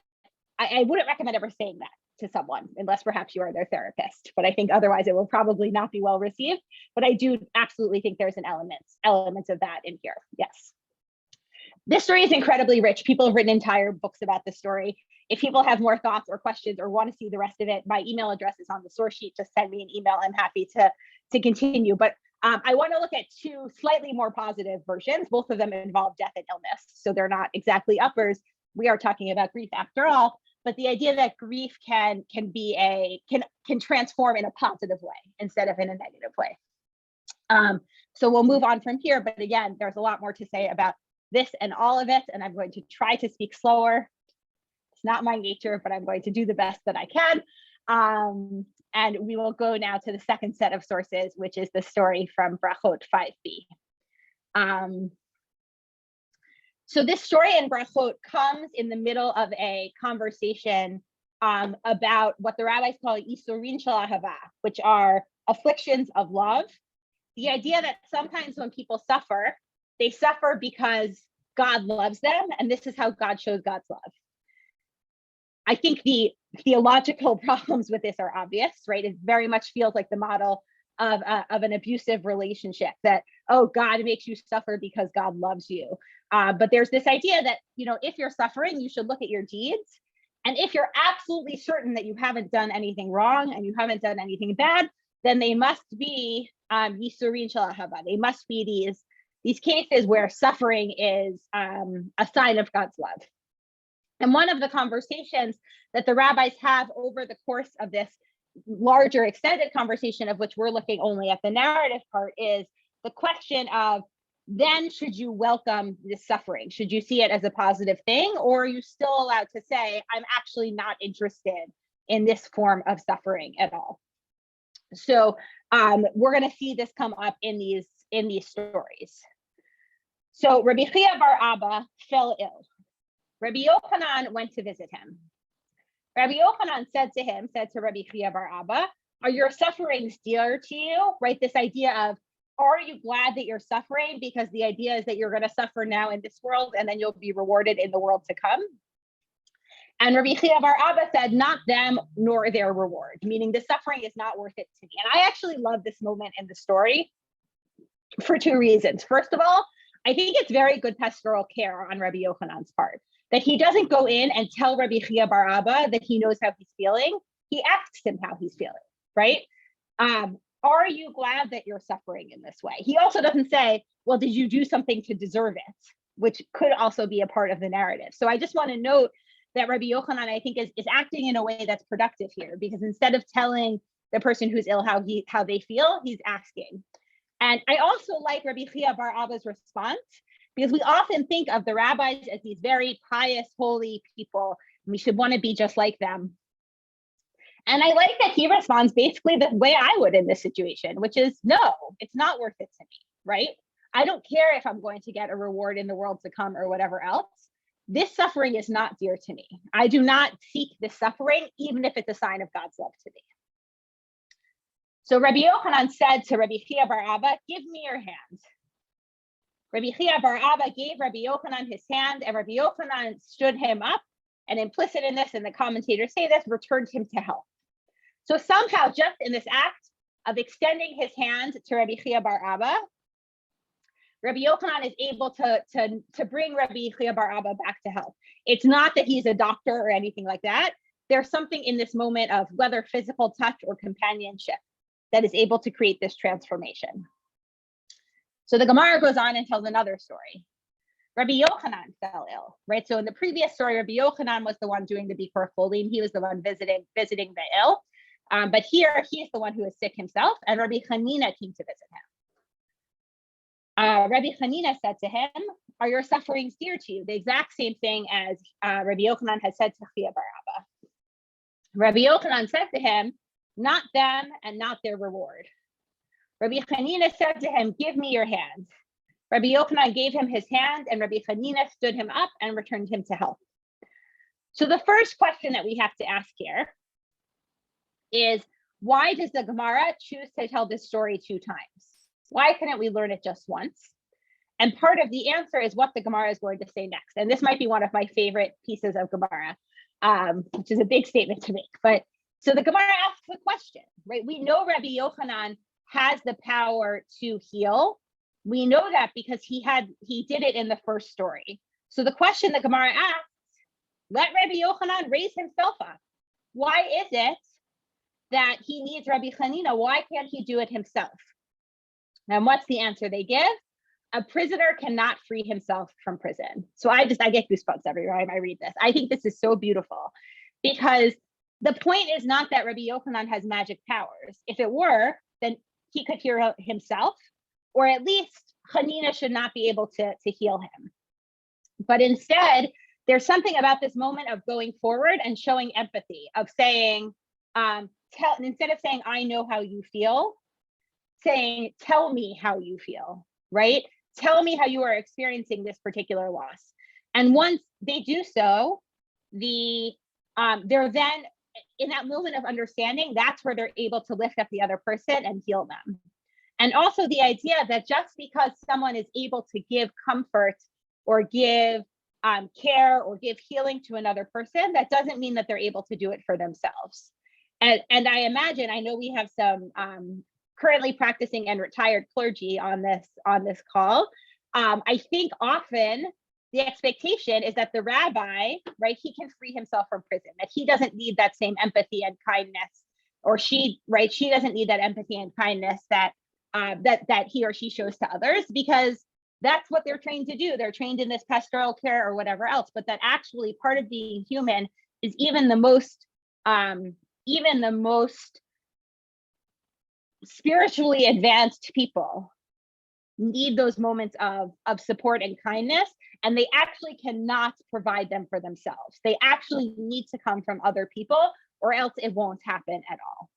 I wouldn't recommend ever saying that to someone, unless perhaps you are their therapist. But I think otherwise it will probably not be well received. But I do absolutely think there's an elements of that in here. Yes. This story is incredibly rich. People have written entire books about this story. If people have more thoughts or questions or want to see the rest of it, my email address is on the source sheet. Just send me an email. I'm happy to continue. But I want to look at two slightly more positive versions. Both of them involve death and illness, so they're not exactly uppers. We are talking about grief after all, but the idea that grief can transform in a positive way instead of in a negative way. So we'll move on from here. But again, there's a lot more to say about this and all of it, and I'm going to try to speak slower. It's not my nature, but I'm going to do the best that I can. And we will go now to the second set of sources, which is the story from Brachot 5b. So this story in Brachot comes in the middle of a conversation about what the rabbis call Isurin shel Ahava, which are afflictions of love. The idea that sometimes when people suffer, they suffer because God loves them, and this is how God shows God's love. I think the theological problems with this are obvious, right? It very much feels like the model of an abusive relationship, that, oh, God makes you suffer because God loves you. But there's this idea that, if you're suffering, you should look at your deeds. And if you're absolutely certain that you haven't done anything wrong and you haven't done anything bad, then they must be Yisurin shel Ahava. They must be these cases where suffering is a sign of God's love. And one of the conversations that the rabbis have over the course of this larger extended conversation, of which we're looking only at the narrative part, is the question of, then should you welcome this suffering? Should you see it as a positive thing? Or are you still allowed to say, I'm actually not interested in this form of suffering at all? So we're going to see this come up in these stories. So Rabbi Chia bar Abba fell ill. Rabbi Yochanan went to visit him. Rabbi Yochanan said to Rabbi Chia bar Abba, are your sufferings dear to you? Right? This idea of, are you glad that you're suffering? Because the idea is that you're going to suffer now in this world and then you'll be rewarded in the world to come. And Rabbi Chia bar Abba said, not them nor their reward, meaning the suffering is not worth it to me. And I actually love this moment in the story for two reasons. First of all, I think it's very good pastoral care on Rabbi Yochanan's part, that he doesn't go in and tell Rabbi Chia bar Abba that he knows how he's feeling. He asks him how he's feeling, right? Are you glad that you're suffering in this way? He also doesn't say, well, did you do something to deserve it? Which could also be a part of the narrative. So I just want to note that Rabbi Yochanan, I think, is acting in a way that's productive here, because instead of telling the person who's ill how they feel, he's asking. And I also like Rabbi Chia bar Abba's response, because we often think of the rabbis as these very pious, holy people. We should want to be just like them. And I like that he responds basically the way I would in this situation, which is, no, it's not worth it to me, right? I don't care if I'm going to get a reward in the world to come or whatever else. This suffering is not dear to me. I do not seek this suffering, even if it's a sign of God's love to me. So Rabbi Yochanan said to Rabbi Chia bar Abba, give me your hand. Rabbi Chia bar Abba gave Rabbi Yochanan his hand, and Rabbi Yochanan stood him up, and implicit in this, and the commentators say this, returned him to health. So somehow, just in this act of extending his hand to Rabbi Chia bar Abba, Rabbi Yochanan is able to bring Rabbi Chia bar Abba back to health. It's not that he's a doctor or anything like that. there's something in this moment of whether physical touch or companionship that is able to create this transformation. So the Gemara goes on and tells another story. Rabbi Yochanan fell ill, right? So in the previous story, Rabbi Yochanan was the one doing the Bikor Cholim. He was the one visiting the ill. But here, he's the one who is sick himself, and Rabbi Chanina came to visit him. Rabbi Chanina said to him, "Are your sufferings dear to you?" The exact same thing as Rabbi Yochanan had said to Chia bar Abba. Rabbi Yochanan said to him, "Not them and not their reward." Rabbi Chanina said to him, "Give me your hand." Rabbi Yochanan gave him his hand, and Rabbi Chanina stood him up and returned him to health. So the first question that we have to ask here is, why does the Gemara choose to tell this story 2 times? Why couldn't we learn it just once? And part of the answer is what the Gemara is going to say next. And this might be one of my favorite pieces of Gemara, which is a big statement to make. But so the Gemara asks a question, right? We know Rabbi Yochanan has the power to heal. We know that because he did it in the first story. So the question the Gemara asks, let Rabbi Yochanan raise himself up. Why is it that he needs Rabbi Chanina? Why can't he do it himself? And what's the answer they give? A prisoner cannot free himself from prison. So I get goosebumps every time I read this. I think this is so beautiful because the point is not that Rabbi Yochanan has magic powers. If it were, then he could heal himself, or at least Chanina should not be able to heal him. But instead, there's something about this moment of going forward and showing empathy, of saying, instead of saying, I know how you feel, saying, tell me how you feel, right? Tell me how you are experiencing this particular loss. And once they do so, they're then in that moment of understanding, that's where they're able to lift up the other person and heal them. And also the idea that just because someone is able to give comfort or give care or give healing to another person, that doesn't mean that they're able to do it for themselves. And I imagine, I know we have some currently practicing and retired clergy on this call. I think often the expectation is that the rabbi, right, he can free himself from prison, that he doesn't need that same empathy and kindness, or she doesn't need that empathy and kindness that he or she shows to others, because that's what they're trained to do. They're trained in this pastoral care or whatever else, but that actually part of being human is even the most spiritually advanced people need those moments of support and kindness, and they actually cannot provide them for themselves. They actually need to come from other people, or else it won't happen at all.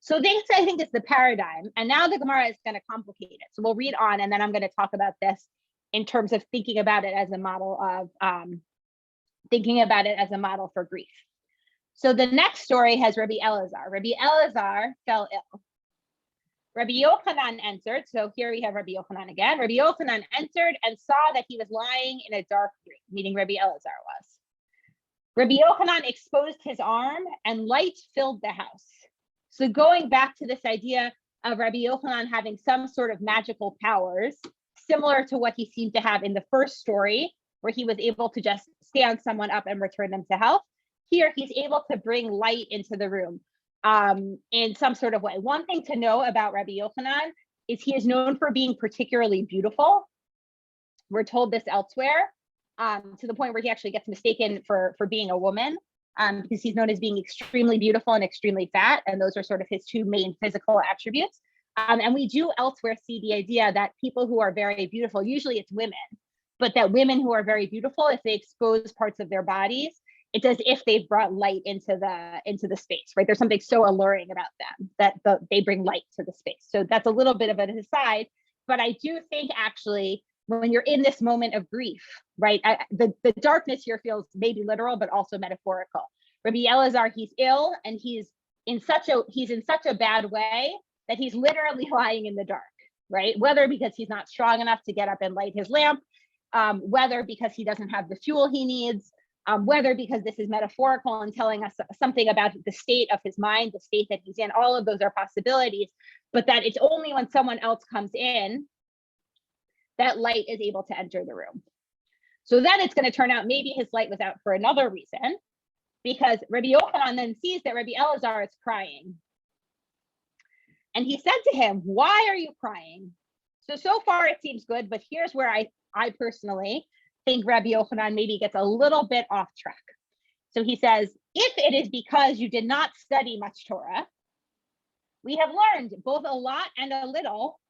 So this, I think, is the paradigm. And now the Gemara is going to complicate it. So we'll read on, and then I'm going to talk about this in terms of thinking about it as a model for grief. So the next story has Rebbi Eliezer. Rebbi Eliezer fell ill. Rabbi Yochanan entered. So here we have Rabbi Yochanan again. Rabbi Yochanan entered and saw that he was lying in a dark room, meaning Rebbi Eliezer was. Rabbi Yochanan exposed his arm and light filled the house. So going back to this idea of Rabbi Yochanan having some sort of magical powers, similar to what he seemed to have in the first story, where he was able to just stand someone up and return them to health, here he's able to bring light into the room in some sort of way. One thing to know about Rabbi Yochanan is he is known for being particularly beautiful. We're told this elsewhere, to the point where he actually gets mistaken for being a woman, because he's known as being extremely beautiful and extremely fat, and those are sort of his 2 main physical attributes. And we do elsewhere see the idea that people who are very beautiful, usually it's women, but that women who are very beautiful, if they expose parts of their bodies, it's as if they've brought light into the space, right? There's something so alluring about them that they bring light to the space. So that's a little bit of an aside, but I do think actually when you're in this moment of grief, right? The darkness here feels maybe literal, but also metaphorical. Rebbi Eliezer, he's ill, and he's in such a bad way that he's literally lying in the dark, right? Whether because he's not strong enough to get up and light his lamp, whether because he doesn't have the fuel he needs, whether because this is metaphorical and telling us something about the state of his mind, the state that he's in, all of those are possibilities, but that it's only when someone else comes in that light is able to enter the room. So then it's going to turn out maybe his light was out for another reason. because Rabbi Yochanan then sees that Rebbi Eliezer is crying. And he said to him, why are you crying? So far it seems good, but here's where I personally think Rabbi Yochanan maybe gets a little bit off track. So he says, if it is because you did not study much Torah, we have learned both a lot and a little,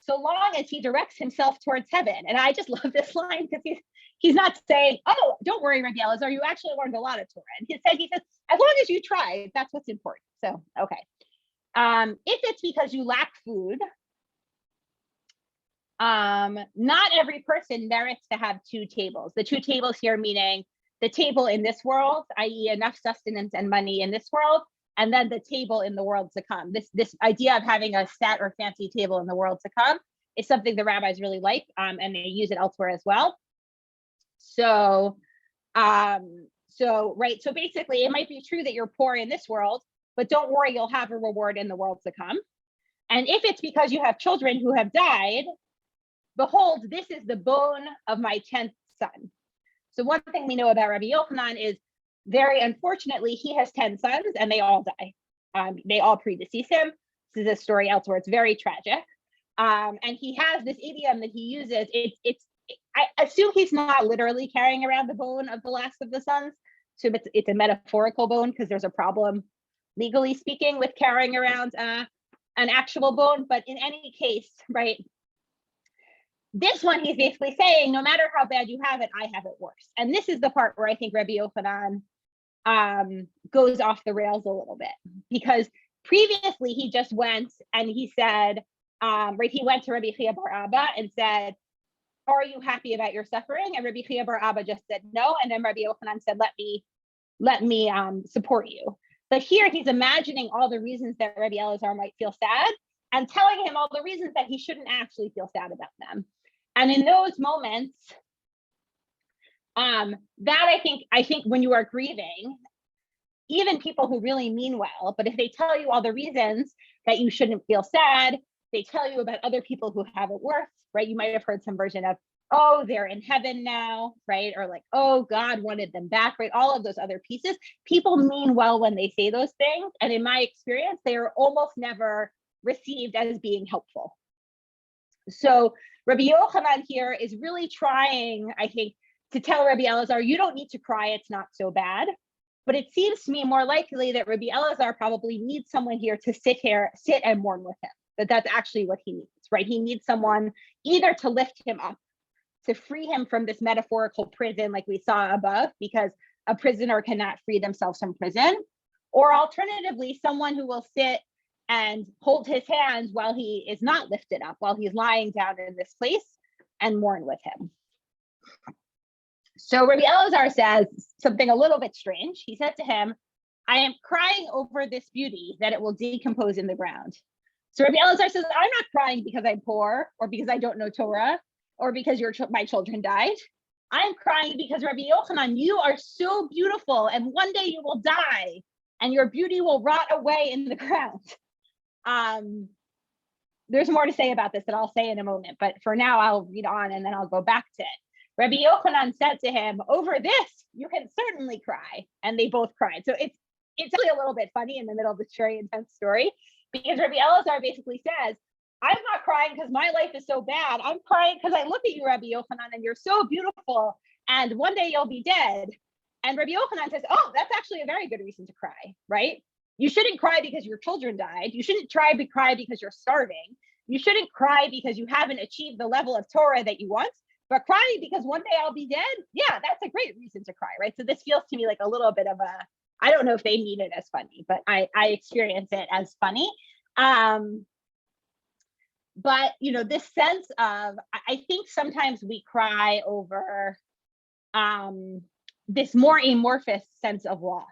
so long as he directs himself towards heaven. And I just love this line because he's not saying, oh, don't worry, Rebbi Eliezer, you actually learned a lot of Torah. And he says, as long as you try, that's what's important. So, okay. If it's because you lack food, not every person merits to have two tables. The two tables here meaning the table in this world, i.e. enough sustenance and money in this world, and then the table in the world to come. This idea of having a set or fancy table in the world to come is something the rabbis really like, and they use it elsewhere as well. So basically it might be true that you're poor in this world, but don't worry, you'll have a reward in the world to come. And if it's because you have children who have died, behold, this is the bone of my 10th son. So one thing we know about Rabbi Yochanan is, very unfortunately, he has 10 sons and they all die. They all predecease him. This is a story elsewhere. It's very tragic. And he has this idiom that he uses. I assume he's not literally carrying around the bone of the last of the sons. So it's a metaphorical bone because there's a problem, legally speaking, with carrying around an actual bone. But in any case, right, this one, he's basically saying, no matter how bad you have it, I have it worse. And this is the part where I think Rabbi Yochanan goes off the rails a little bit, because previously he just went and he said, he went to Rabbi Chia bar Abba and said, are you happy about your suffering? And Rabbi Chia bar Abba just said no. And then Rabbi Yochanan said, let me support you. But here he's imagining all the reasons that Rebbi Eliezer might feel sad and telling him all the reasons that he shouldn't actually feel sad about them. And in those moments, that I think when you are grieving, even people who really mean well, but if they tell you all the reasons that you shouldn't feel sad, they tell you about other people who have it worse, right? You might have heard some version of, oh, they're in heaven now, right? Or like, oh, God wanted them back, right? All of those other pieces. People mean well when they say those things. And in my experience, they are almost never received as being helpful. So Rabbi Yochanan here is really trying, I think, to tell Rebbi Eliezer, you don't need to cry, it's not so bad. But it seems to me more likely that Rebbi Eliezer probably needs someone here to sit and mourn with him. That's actually what he needs, right? He needs someone either to lift him up, to free him from this metaphorical prison like we saw above, because a prisoner cannot free themselves from prison, or alternatively, someone who will sit and hold his hands while he is not lifted up, while he's lying down in this place, and mourn with him. So Rebbi Eliezer says something a little bit strange. He said to him, I am crying over this beauty that it will decompose in the ground. So Rebbi Eliezer says, I'm not crying because I'm poor, or because I don't know Torah, or because my children died. I'm crying because Rabbi Yochanan, you are so beautiful, and one day you will die, and your beauty will rot away in the ground. There's more to say about this that I'll say in a moment, but for now I'll read on and then I'll go back to it. Rabbi Yochanan said to him, over this, you can certainly cry. And they both cried. So it's really a little bit funny in the middle of this very intense story, because Rebbi Eliezer basically says, I'm not crying because my life is so bad. I'm crying because I look at you, Rabbi Yochanan, and you're so beautiful, and one day you'll be dead. And Rabbi Yochanan says, oh, that's actually a very good reason to cry, right? You shouldn't cry because your children died. You shouldn't cry because you're starving. You shouldn't cry because you haven't achieved the level of Torah that you want, but crying because one day I'll be dead. Yeah, that's a great reason to cry, right? So this feels to me like a little bit of I don't know if they mean it as funny, but I experience it as funny. But, this sense of, I think sometimes we cry over this more amorphous sense of loss.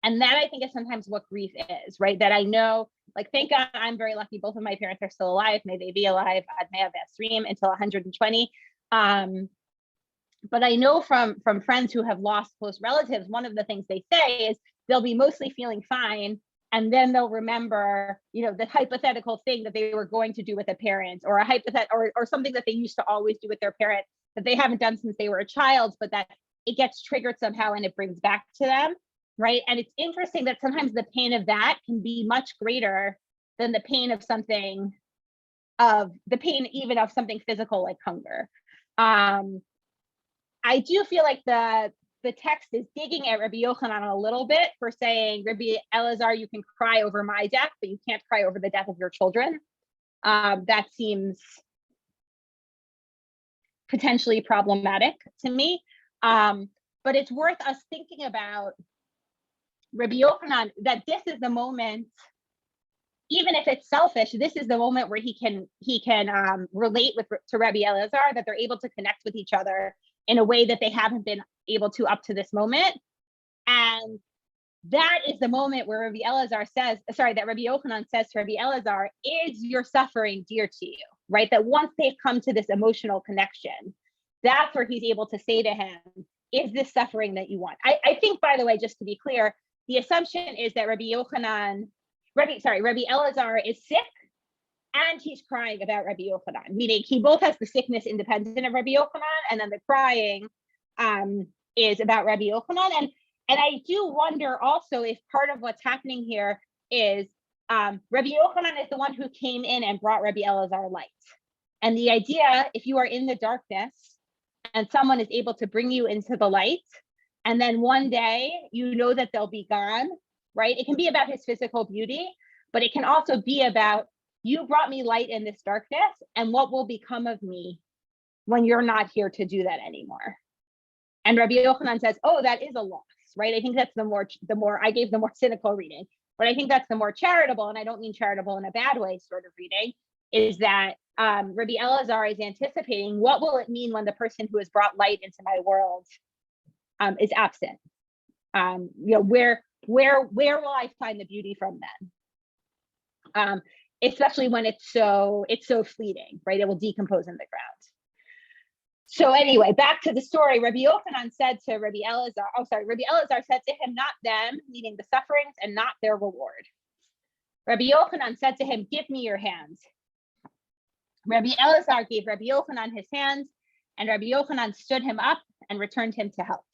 And that I think is sometimes what grief is, right? That I know, like, thank God I'm very lucky. Both of my parents are still alive. May they be alive. Ad mea v'esrim until 120. But I know from friends who have lost close relatives, one of the things they say is they'll be mostly feeling fine. And then they'll remember, the hypothetical thing that they were going to do with a parent, or or something that they used to always do with their parent that they haven't done since they were a child, but that it gets triggered somehow and it brings back to them, right? And it's interesting that sometimes the pain of that can be much greater than the pain of something, even of something physical like hunger. I do feel like the text is digging at Rabbi Yochanan a little bit for saying, Rebbi Eliezer, you can cry over my death, but you can't cry over the death of your children. That seems potentially problematic to me. But it's worth us thinking about Rabbi Yochanan, that this is the moment, even if it's selfish, this is the moment where he can relate to Rebbi Eliezer, that they're able to connect with each other in a way that they haven't been able to up to this moment. And that is the moment where Rabbi Yochanan says to Rebbi Eliezer, is your suffering dear to you, right? That once they've come to this emotional connection, that's where he's able to say to him, is this suffering that you want? I think, by the way, just to be clear, the assumption is that Rabbi Eliezer is sick and he's crying about Rabbi Yochanan, meaning he both has the sickness independent of Rabbi Yochanan, and then the crying is about Rabbi Yochanan. And I do wonder also if part of what's happening here is Rabbi Yochanan is the one who came in and brought Rebbi Eliezer light. And the idea, if you are in the darkness and someone is able to bring you into the light, and then one day you know that they'll be gone, right? It can be about his physical beauty, but it can also be about, you brought me light in this darkness, and what will become of me when you're not here to do that anymore? And Rabbi Yochanan says, oh, that is a loss, right? I think that's the more I gave the more cynical reading, but I think that's the more charitable, and I don't mean charitable in a bad way sort of reading, is that Rebbi Eliezer is anticipating, what will it mean when the person who has brought light into my world is absent? Where will I find the beauty from then? Especially when it's so fleeting, right? It will decompose in the ground. So anyway, back to the story. Rabbi Yochanan said to Rebbi Eliezer said to him, not them, meaning the sufferings, and not their reward. Rabbi Yochanan said to him, give me your hands. Rabbi Eliezer gave Rabbi Yochanan his hands, and Rabbi Yochanan stood him up and returned him to health.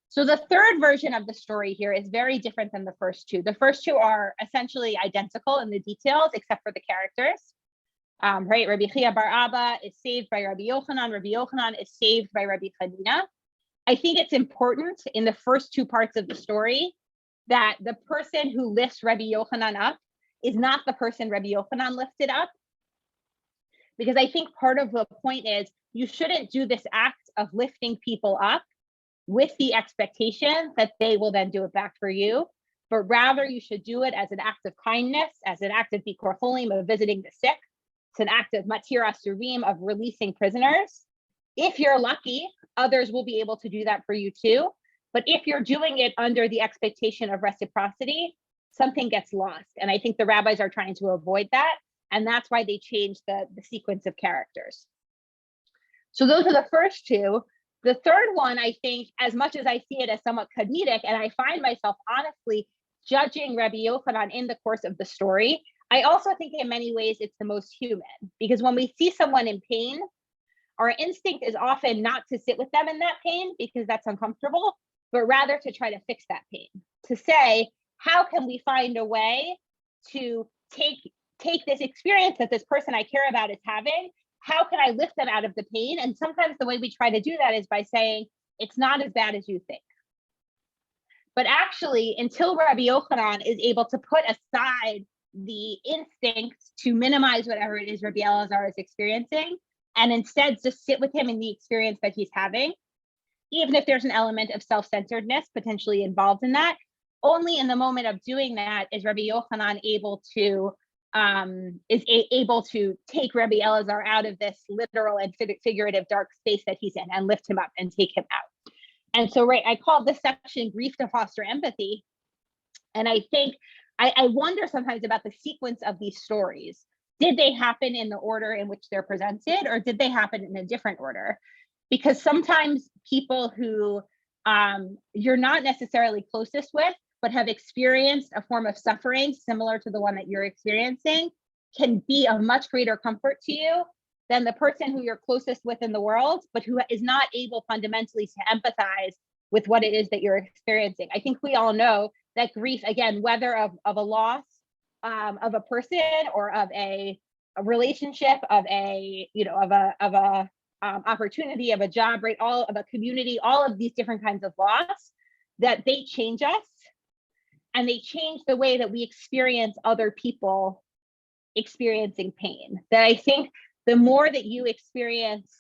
So the third version of the story here is very different than the first two. The first two are essentially identical in the details, except for the characters. Right, Rabbi Chia bar Abba is saved by Rabbi Yochanan. Rabbi Yochanan is saved by Rabbi Chanina. I think it's important in the first two parts of the story that the person who lifts Rabbi Yochanan up is not the person Rabbi Yochanan lifted up. Because I think part of the point is you shouldn't do this act of lifting people up with the expectation that they will then do it back for you, but rather you should do it as an act of kindness, as an act of bikor cholim, of visiting the sick. It's an act of matir asurim, of releasing prisoners. If you're lucky, others will be able to do that for you too. But if you're doing it under the expectation of reciprocity, something gets lost. And I think the rabbis are trying to avoid that. And that's why they changed the sequence of characters. So those are the first two. The third one, I think, as much as I see it as somewhat comedic, and I find myself honestly judging Rabbi Yochanan in the course of the story, I also think in many ways it's the most human, because when we see someone in pain, our instinct is often not to sit with them in that pain because that's uncomfortable, but rather to try to fix that pain, to say, how can we find a way to take this experience that this person I care about is having, how can I lift them out of the pain? And sometimes the way we try to do that is by saying, it's not as bad as you think. But actually, until Rabbi Yochanan is able to put aside the instinct to minimize whatever it is Rebbi Eliezer is experiencing, and instead just sit with him in the experience that he's having, even if there's an element of self-centeredness potentially involved in that, only in the moment of doing that is Rabbi Yochanan able to take Rebbi Eliezer out of this literal and figurative dark space that he's in and lift him up and take him out. And so, right, I call this section Grief to Foster Empathy. And I think, I wonder sometimes about the sequence of these stories. Did they happen in the order in which they're presented, or did they happen in a different order? Because sometimes people who you're not necessarily closest with, but have experienced a form of suffering similar to the one that you're experiencing, can be of much greater comfort to you than the person who you're closest with in the world, but who is not able fundamentally to empathize with what it is that you're experiencing. I think we all know that grief, again, whether of a loss of a person or of a relationship, of a, you know, of a opportunity, of a job, right? All of a community, all of these different kinds of loss, that they change us and they change the way that we experience other people experiencing pain. That I think the more that you experience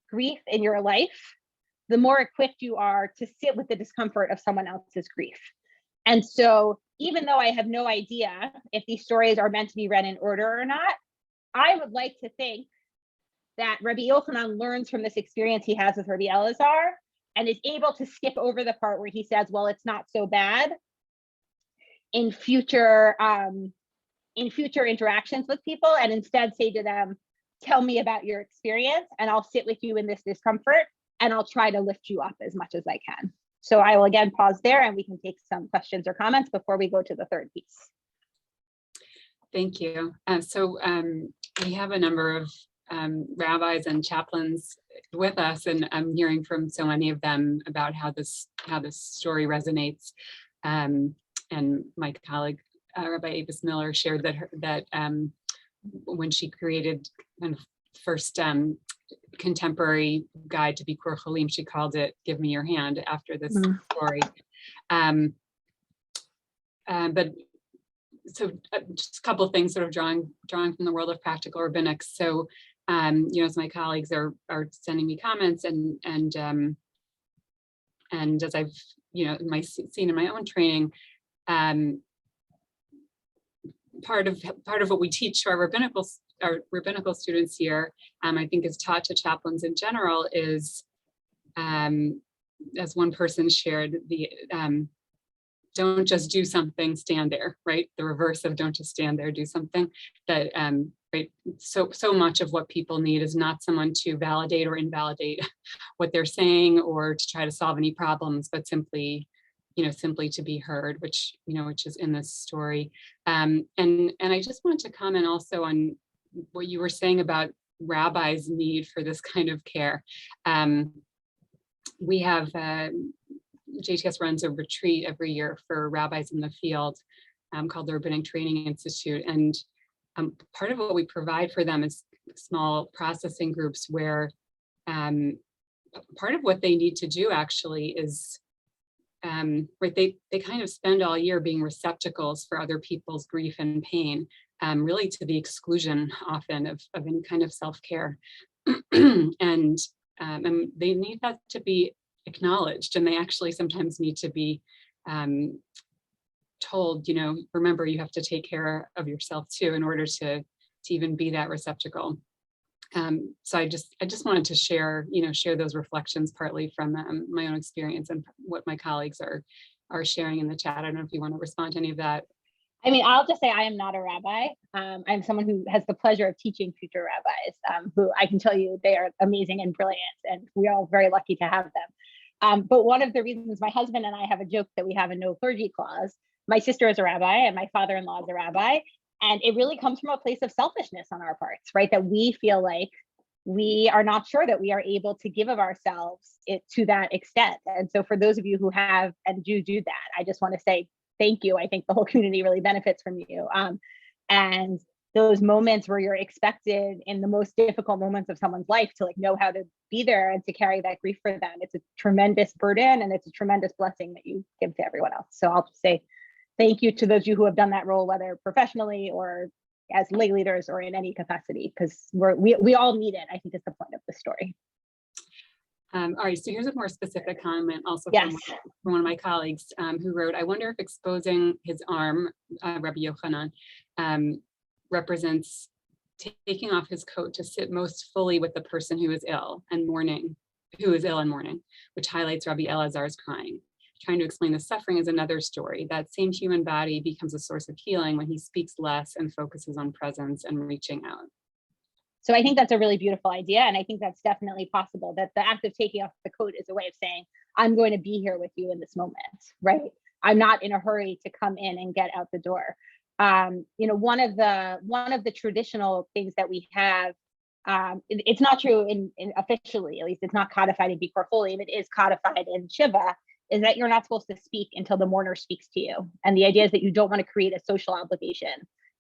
grief in your life, the more equipped you are to sit with the discomfort of someone else's grief. And so even though I have no idea if these stories are meant to be read in order or not, I would like to think that Rebbi Yochanan learns from this experience he has with Rebbi Eliezer and is able to skip over the part where he says, well, it's not so bad in future interactions with people, and instead say to them, tell me about your experience and I'll sit with you in this discomfort and I'll try to lift you up as much as I can. So I will again pause there and we can take some questions or comments before we go to the third piece. Thank you. We have a number of rabbis and chaplains with us, and I'm hearing from so many of them about how this story resonates. And my colleague Rabbi Avis Miller shared that when she created kind of first contemporary guide to Bikur Cholim, she called it "Give Me Your Hand" after this story. But so just a couple of things sort of drawing from the world of practical rabbinics. So as my colleagues are sending me comments and as I've seen in my own training, part of what we teach to our rabbinical students here, I think is taught to chaplains in general, is as one person shared, the don't just do something, stand there, right? The reverse of don't just stand there, do something. That right. So much of what people need is not someone to validate or invalidate what they're saying or to try to solve any problems, but simply to be heard, which is in this story. And I just wanted to comment also on what you were saying about rabbis' need for this kind of care. We have JTS runs a retreat every year for rabbis in the field called the Rabbinic Training Institute. And part of what we provide for them is small processing groups where part of what they need to do actually is they kind of spend all year being receptacles for other people's grief and pain, really to the exclusion often of any kind of self-care. And they need that to be acknowledged, and they actually sometimes need to be told, remember, you have to take care of yourself too in order to even be that receptacle. So I just wanted to share those reflections partly from my own experience and what my colleagues are sharing in the chat. I don't know if you want to respond to any of that. I mean, I'll just say I am not a rabbi. I'm someone who has the pleasure of teaching future rabbis, who I can tell you they are amazing and brilliant, and we're all very lucky to have them. But one of the reasons my husband and I have a joke that we have a no clergy clause. My sister is a rabbi and my father-in-law is a rabbi. And it really comes from a place of selfishness on our parts, right? That we feel like we are not sure that we are able to give of ourselves to that extent. And so for those of you who have and do that, I just want to say thank you. I think the whole community really benefits from you. And those moments where you're expected in the most difficult moments of someone's life to know how to be there and to carry that grief for them. It's a tremendous burden and it's a tremendous blessing that you give to everyone else. So I'll just say thank you to those of you who have done that role, whether professionally or as lay leaders or in any capacity, because we all need it. I think is the point of the story. All right, so here's a more specific comment also Yes. from one of my colleagues who wrote, I wonder if exposing his arm, Rabbi Yochanan, represents taking off his coat to sit most fully with the person who is ill and mourning, which highlights Rabbi Eliezer's crying. Trying to explain the suffering is another story. That same human body becomes a source of healing when he speaks less and focuses on presence and reaching out. So I think that's a really beautiful idea. And I think that's definitely possible, that the act of taking off the coat is a way of saying, I'm going to be here with you in this moment, right? I'm not in a hurry to come in and get out the door. One of the traditional things that we have It's not true in officially, at least it's not codified in Bikor Cholim. It is codified in Shiva, is that you're not supposed to speak until the mourner speaks to you. And the idea is that you don't want to create a social obligation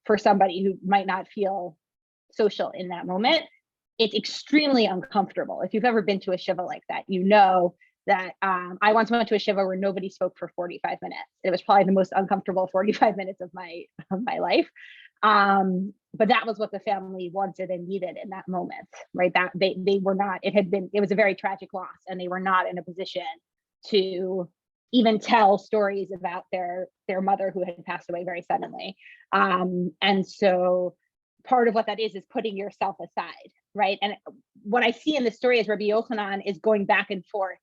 for somebody who might not feel social in that moment. It's extremely uncomfortable. If you've ever been to a Shiva like that, you know that I once went to a Shiva where nobody spoke for 45 minutes. It was probably the most uncomfortable 45 minutes of my life. But that was what the family wanted and needed in that moment, right? That they were not, it was a very tragic loss, and they were not in a position to even tell stories about their mother who had passed away very suddenly. And so part of what that is putting yourself aside, right? And what I see in the story is Rabbi Yochanan is going back and forth.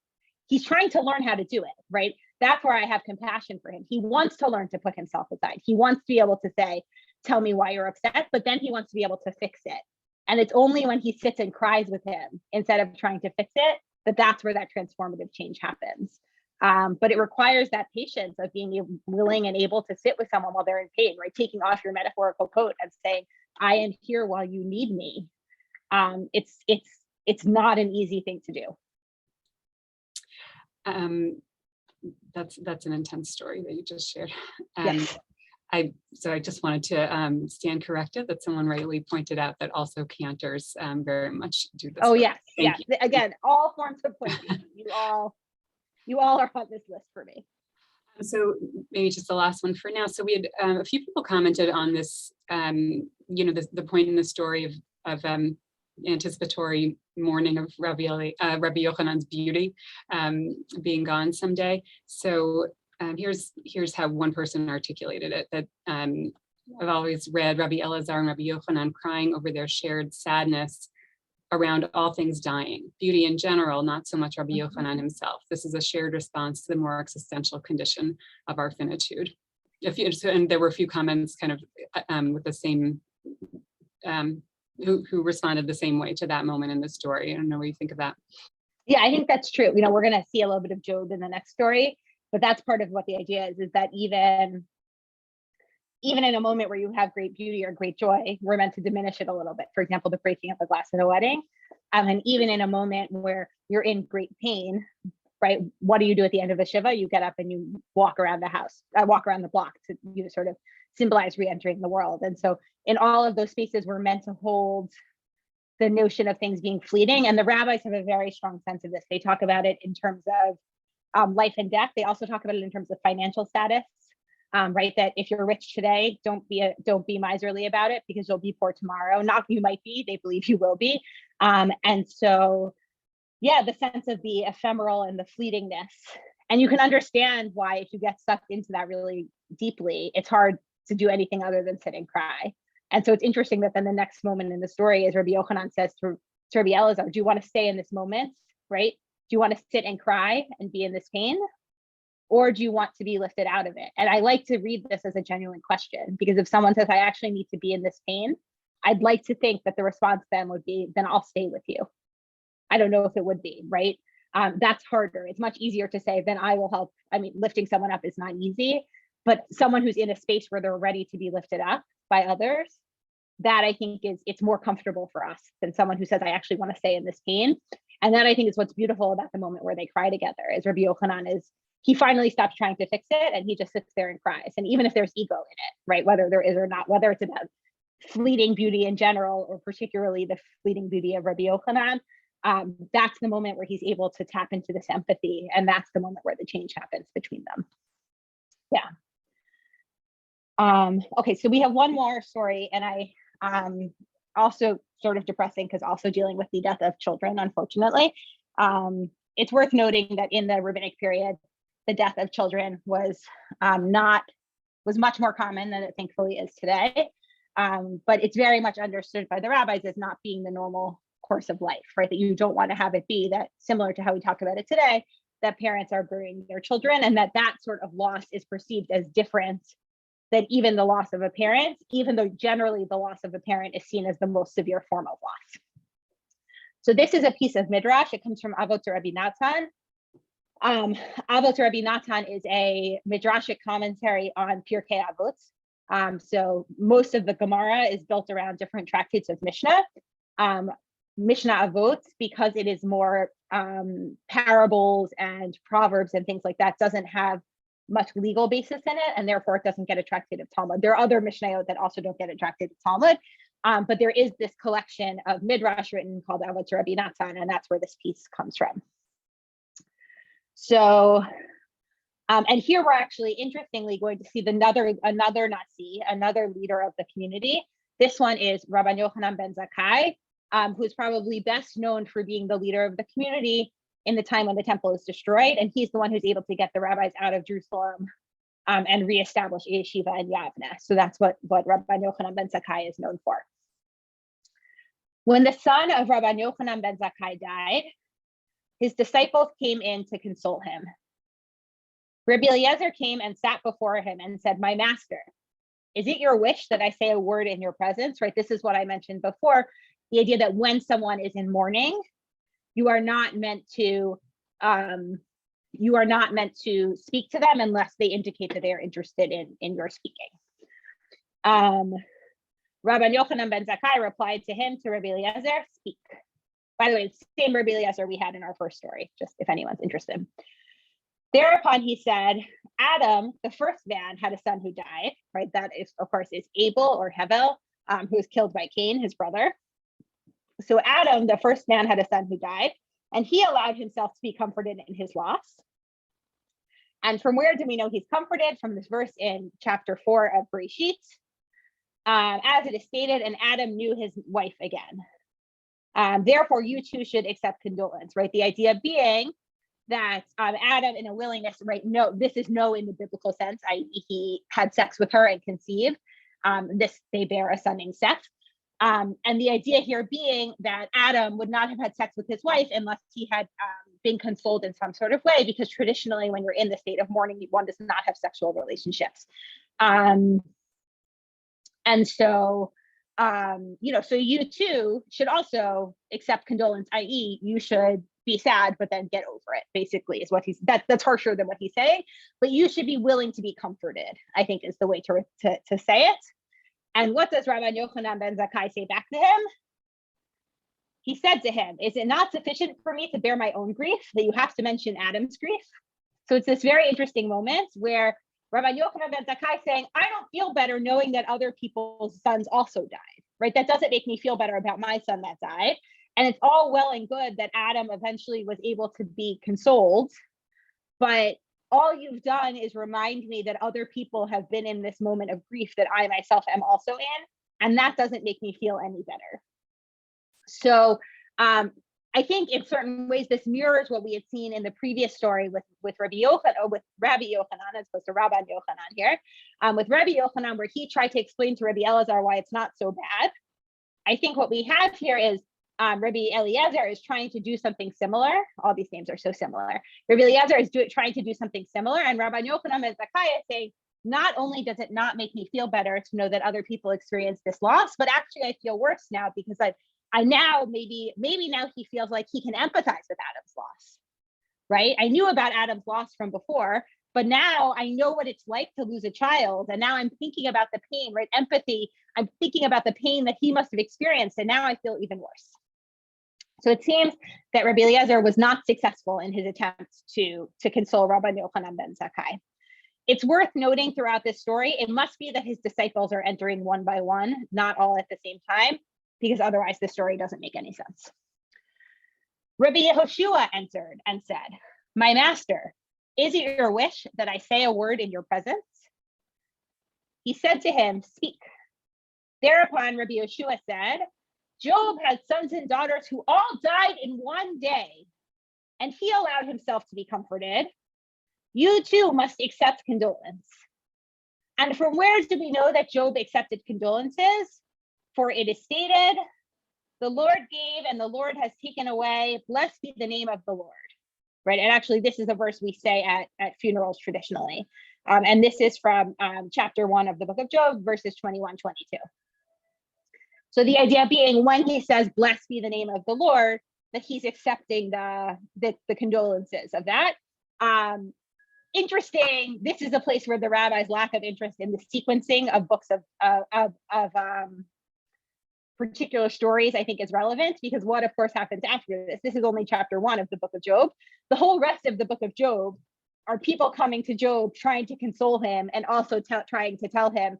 He's trying to learn how to do it, right? That's where I have compassion for him. He wants to learn to put himself aside. He wants to be able to say, tell me why you're upset, but then he wants to be able to fix it. And it's only when he sits and cries with him, instead of trying to fix it, that's where that transformative change happens. But it requires that patience of being willing and able to sit with someone while they're in pain, right? Taking off your metaphorical coat and saying, I am here while you need me. It's not an easy thing to do. That's an intense story that you just shared. Yes. So I just wanted to stand corrected that someone rightly pointed out that also cantors very much do this. Oh, work. yes. Thank Yes. you. Again, all forms of pointing. You all are on this list for me. So maybe just the last one for now. So we had a few people commented on this, the point in the story of anticipatory mourning of Rabbi Yochanan's beauty being gone someday. So here's how one person articulated it, that I've always read Rebbi Eliezer and Rabbi Yochanan crying over their shared sadness around all things dying, beauty in general, not so much Rabbi Yochanan himself. This is a shared response to the more existential condition of our finitude. And there were a few comments kind of with the same, who responded the same way to that moment in the story. I don't know what you think of that. Yeah, I think that's true. We're going to see a little bit of Job in the next story, but that's part of what the idea is that even in a moment where you have great beauty or great joy, we're meant to diminish it a little bit. For example, the breaking of a glass at a wedding. And even in a moment where you're in great pain, right? What do you do at the end of the Shiva? You get up and you walk around the house, walk around the block to sort of symbolize re-entering the world. And so in all of those spaces, we're meant to hold the notion of things being fleeting. And the rabbis have a very strong sense of this. They talk about it in terms of life and death. They also talk about it in terms of financial status. Right, that if you're rich today, don't be miserly about it, because you'll be poor tomorrow. Not you might be, they believe you will be. And so, yeah, the sense of the ephemeral and the fleetingness. And you can understand why, if you get sucked into that really deeply, it's hard to do anything other than sit and cry. And so it's interesting that then the next moment in the story is Rabbi Yochanan says to Rebbi Eliezer, do you want to stay in this moment, right? Do you want to sit and cry and be in this pain? Or do you want to be lifted out of it? And I like to read this as a genuine question, because if someone says, I actually need to be in this pain, I'd like to think that the response then would be, then I'll stay with you. I don't know if it would be, right? That's harder. It's much easier to say, then I will help. I mean, lifting someone up is not easy, but someone who's in a space where they're ready to be lifted up by others, that I think it's more comfortable for us than someone who says, I actually want to stay in this pain. And that I think is what's beautiful about the moment where they cry together, is Rabbi Yochanan he finally stops trying to fix it, and he just sits there and cries. And even if there's ego in it, right, whether there is or not, whether it's about fleeting beauty in general, or particularly the fleeting beauty of Rabbi Yochanan, that's the moment where he's able to tap into this empathy. And that's the moment where the change happens between them. Yeah. Okay, so we have one more story, and I also sort of depressing, because also dealing with the death of children, unfortunately. It's worth noting that in the rabbinic period, the death of children was much more common than it thankfully is today. But it's very much understood by the rabbis as not being the normal course of life, right? That you don't want to have it be that, similar to how we talk about it today, that parents are burying their children, and that sort of loss is perceived as different than even the loss of a parent, even though generally the loss of a parent is seen as the most severe form of loss. So this is a piece of Midrash. It comes from Avot Rabbi Natan. Avot Rabbi Natan is a Midrashic commentary on Pirkei Avot. So most of the Gemara is built around different tractates of Mishnah. Mishnah Avot, because it is more parables and proverbs and things like that, doesn't have much legal basis in it, and therefore it doesn't get attracted to Talmud. There are other Mishnayot that also don't get attracted to Talmud, but there is this collection of midrash written called Avot Rabbi Natan, and that's where this piece comes from. So, and here we're actually interestingly going to see another Nasi, another leader of the community. This one is Rabbi Yochanan ben Zakkai, who's probably best known for being the leader of the community in the time when the temple is destroyed, and he's the one who's able to get the rabbis out of Jerusalem and reestablish a yeshiva in Yavne. So that's what Rabbi Yochanan ben Zakkai is known for. When the son of Rabbi Yochanan ben Zakkai died, his disciples came in to console him. Rebbi Eliezer came and sat before him and said, "My master, is it your wish that I say a word in your presence?" Right? This is what I mentioned before, the idea that when someone is in mourning, you are not meant to speak to them unless they indicate that they are interested in your speaking. Rabbi Yochanan ben Zakkai replied to him, to Rebbi Eliezer, "Speak." By the way, it's the same Rebbi Eliezer we had in our first story, just if anyone's interested. Thereupon he said, Adam, the first man, had a son who died, right? That is, of course, is Abel or Hevel, who was killed by Cain, his brother. So Adam, the first man, had a son who died, and he allowed himself to be comforted in his loss. And from where do we know he's comforted? From this verse in chapter 4 of Bereshit. As it is stated, and Adam knew his wife again. Therefore, you too should accept condolence, right? The idea being that Adam, in a willingness, right? No, this is no in the biblical sense, i.e., he had sex with her and conceived. They bear a son named Seth. And the idea here being that Adam would not have had sex with his wife unless he had been consoled in some sort of way, because traditionally, when you're in the state of mourning, one does not have sexual relationships. And so, so you too should also accept condolence, i.e., you should be sad, but then get over it, basically, is what that's harsher than what he's saying, but you should be willing to be comforted, I think is the way to say it. And what does Rabbi Yochanan ben Zakkai say back to him? He said to him, "Is it not sufficient for me to bear my own grief that you have to mention Adam's grief?" So it's this very interesting moment where Rabbi Yochanan ben Zakkai saying, I don't feel better knowing that other people's sons also died, right? That doesn't make me feel better about my son that died. And it's all well and good that Adam eventually was able to be consoled, but all you've done is remind me that other people have been in this moment of grief that I myself am also in, and that doesn't make me feel any better. So I think in certain ways this mirrors what we had seen in the previous story with Rabbi Yochanan, as opposed to Rabban Yochanan here, with Rabbi Yochanan, where he tried to explain to Rebbi Eliezer why it's not so bad. I think what we have here is Rebbi Eliezer is trying to do something similar. All these names are so similar. Rebbi Eliezer is trying to do something similar, and Rabbi Yochanan ben Zakkai is saying, not only does it not make me feel better to know that other people experience this loss, but actually I feel worse now because I now maybe now he feels like he can empathize with Adam's loss, right? I knew about Adam's loss from before, but now I know what it's like to lose a child. And now I'm thinking about the pain, right? Empathy. I'm thinking about the pain that he must have experienced. And now I feel even worse. So it seems that Rebbi Eliezer was not successful in his attempts to console Rabbi Yochanan ben Zakkai. It's worth noting throughout this story, it must be that his disciples are entering one by one, not all at the same time, because otherwise the story doesn't make any sense. Rabbi Yehoshua entered and said, "My master, is it your wish that I say a word in your presence?" He said to him, "Speak." Thereupon Rabbi Yehoshua said, "Job had sons and daughters who all died in one day, and he allowed himself to be comforted. You too must accept condolence." And from where do we know that Job accepted condolences? For it is stated, "The Lord gave and the Lord has taken away. Blessed be the name of the Lord." Right? And actually, this is a verse we say at funerals traditionally. And this is from chapter 1 of the book of Job, verses 21-22. So the idea being, when he says, "Blessed be the name of the Lord," that he's accepting the condolences of that. Interesting. This is a place where the rabbi's lack of interest in the sequencing of books of particular stories I think is relevant, because what of course happens after this? This is only chapter 1 of the book of Job. The whole rest of the book of Job are people coming to Job, trying to console him, and also trying to tell him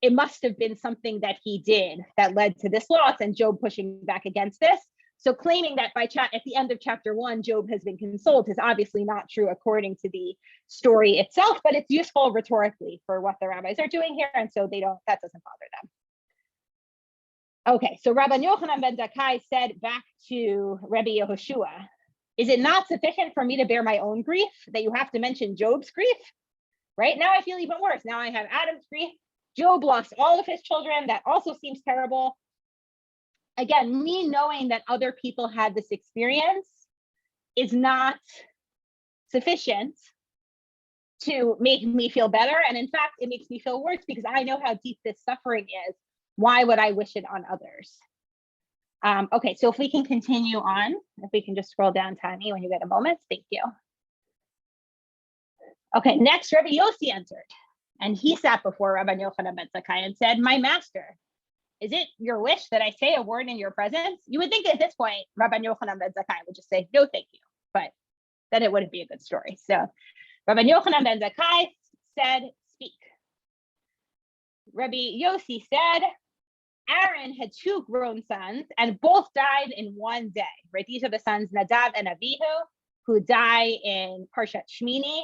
it must have been something that he did that led to this loss, and Job pushing back against this. So claiming that at the end of chapter 1, Job has been consoled is obviously not true according to the story itself, but it's useful rhetorically for what the rabbis are doing here, and so that doesn't bother them. Okay, so Rabban Yochanan ben Zakkai said back to Rebbe Yehoshua, is it not sufficient for me to bear my own grief that you have to mention Job's grief? Right now I feel even worse. Now I have Adam's grief. Job lost all of his children. That also seems terrible. Again, me knowing that other people had this experience is not sufficient to make me feel better. And in fact, it makes me feel worse because I know how deep this suffering is. Why would I wish it on others? Okay, so if we can continue on, if we can just scroll down, Tani, when you get a moment, thank you. Okay, next, Rabbi Yossi entered, and he sat before Rabban Yochanan ben Zakkai and said, my master, is it your wish that I say a word in your presence? You would think at this point, Rabban Yochanan ben Zakkai would just say, no, thank you, but then it wouldn't be a good story. So Rabban Yochanan ben Zakkai said, speak. Rabbi Yossi said, Aaron had 2 grown sons and both died in one day, right? These are the sons Nadav and Avihu, who die in Parshat Shmini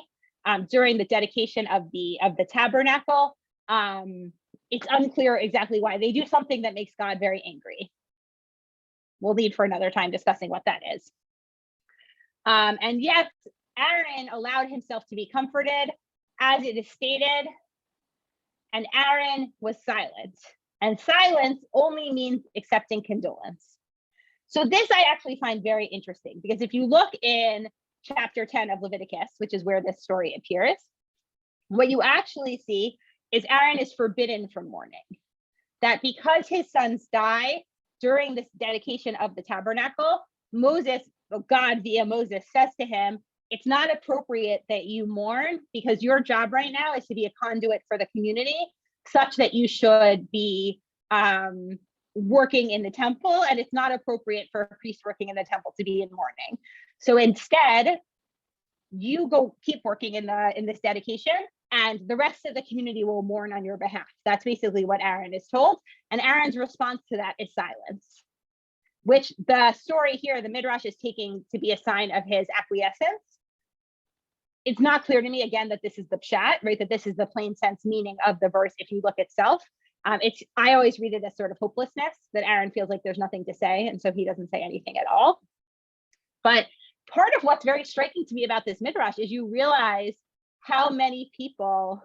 during the dedication of the tabernacle. It's unclear exactly why. They do something that makes God very angry. We'll leave for another time discussing what that is. And yet Aaron allowed himself to be comforted, as it is stated, and Aaron was silent. And silence only means accepting condolence. So this I actually find very interesting, because if you look in chapter 10 of Leviticus, which is where this story appears, what you actually see is Aaron is forbidden from mourning. That because his sons die during this dedication of the tabernacle, God via Moses says to him, it's not appropriate that you mourn, because your job right now is to be a conduit for the community, such that you should be working in the temple, and it's not appropriate for a priest working in the temple to be in mourning. So instead, you go keep working in this dedication, and the rest of the community will mourn on your behalf. That's basically what Aaron is told, and Aaron's response to that is silence, which the story here, the Midrash, is taking to be a sign of his acquiescence. It's not clear to me, again, that this is the pshat, right? That this is the plain sense meaning of the verse if you look itself. I always read it as sort of hopelessness, that Aaron feels like there's nothing to say, and so he doesn't say anything at all. But part of what's very striking to me about this Midrash is you realize how many people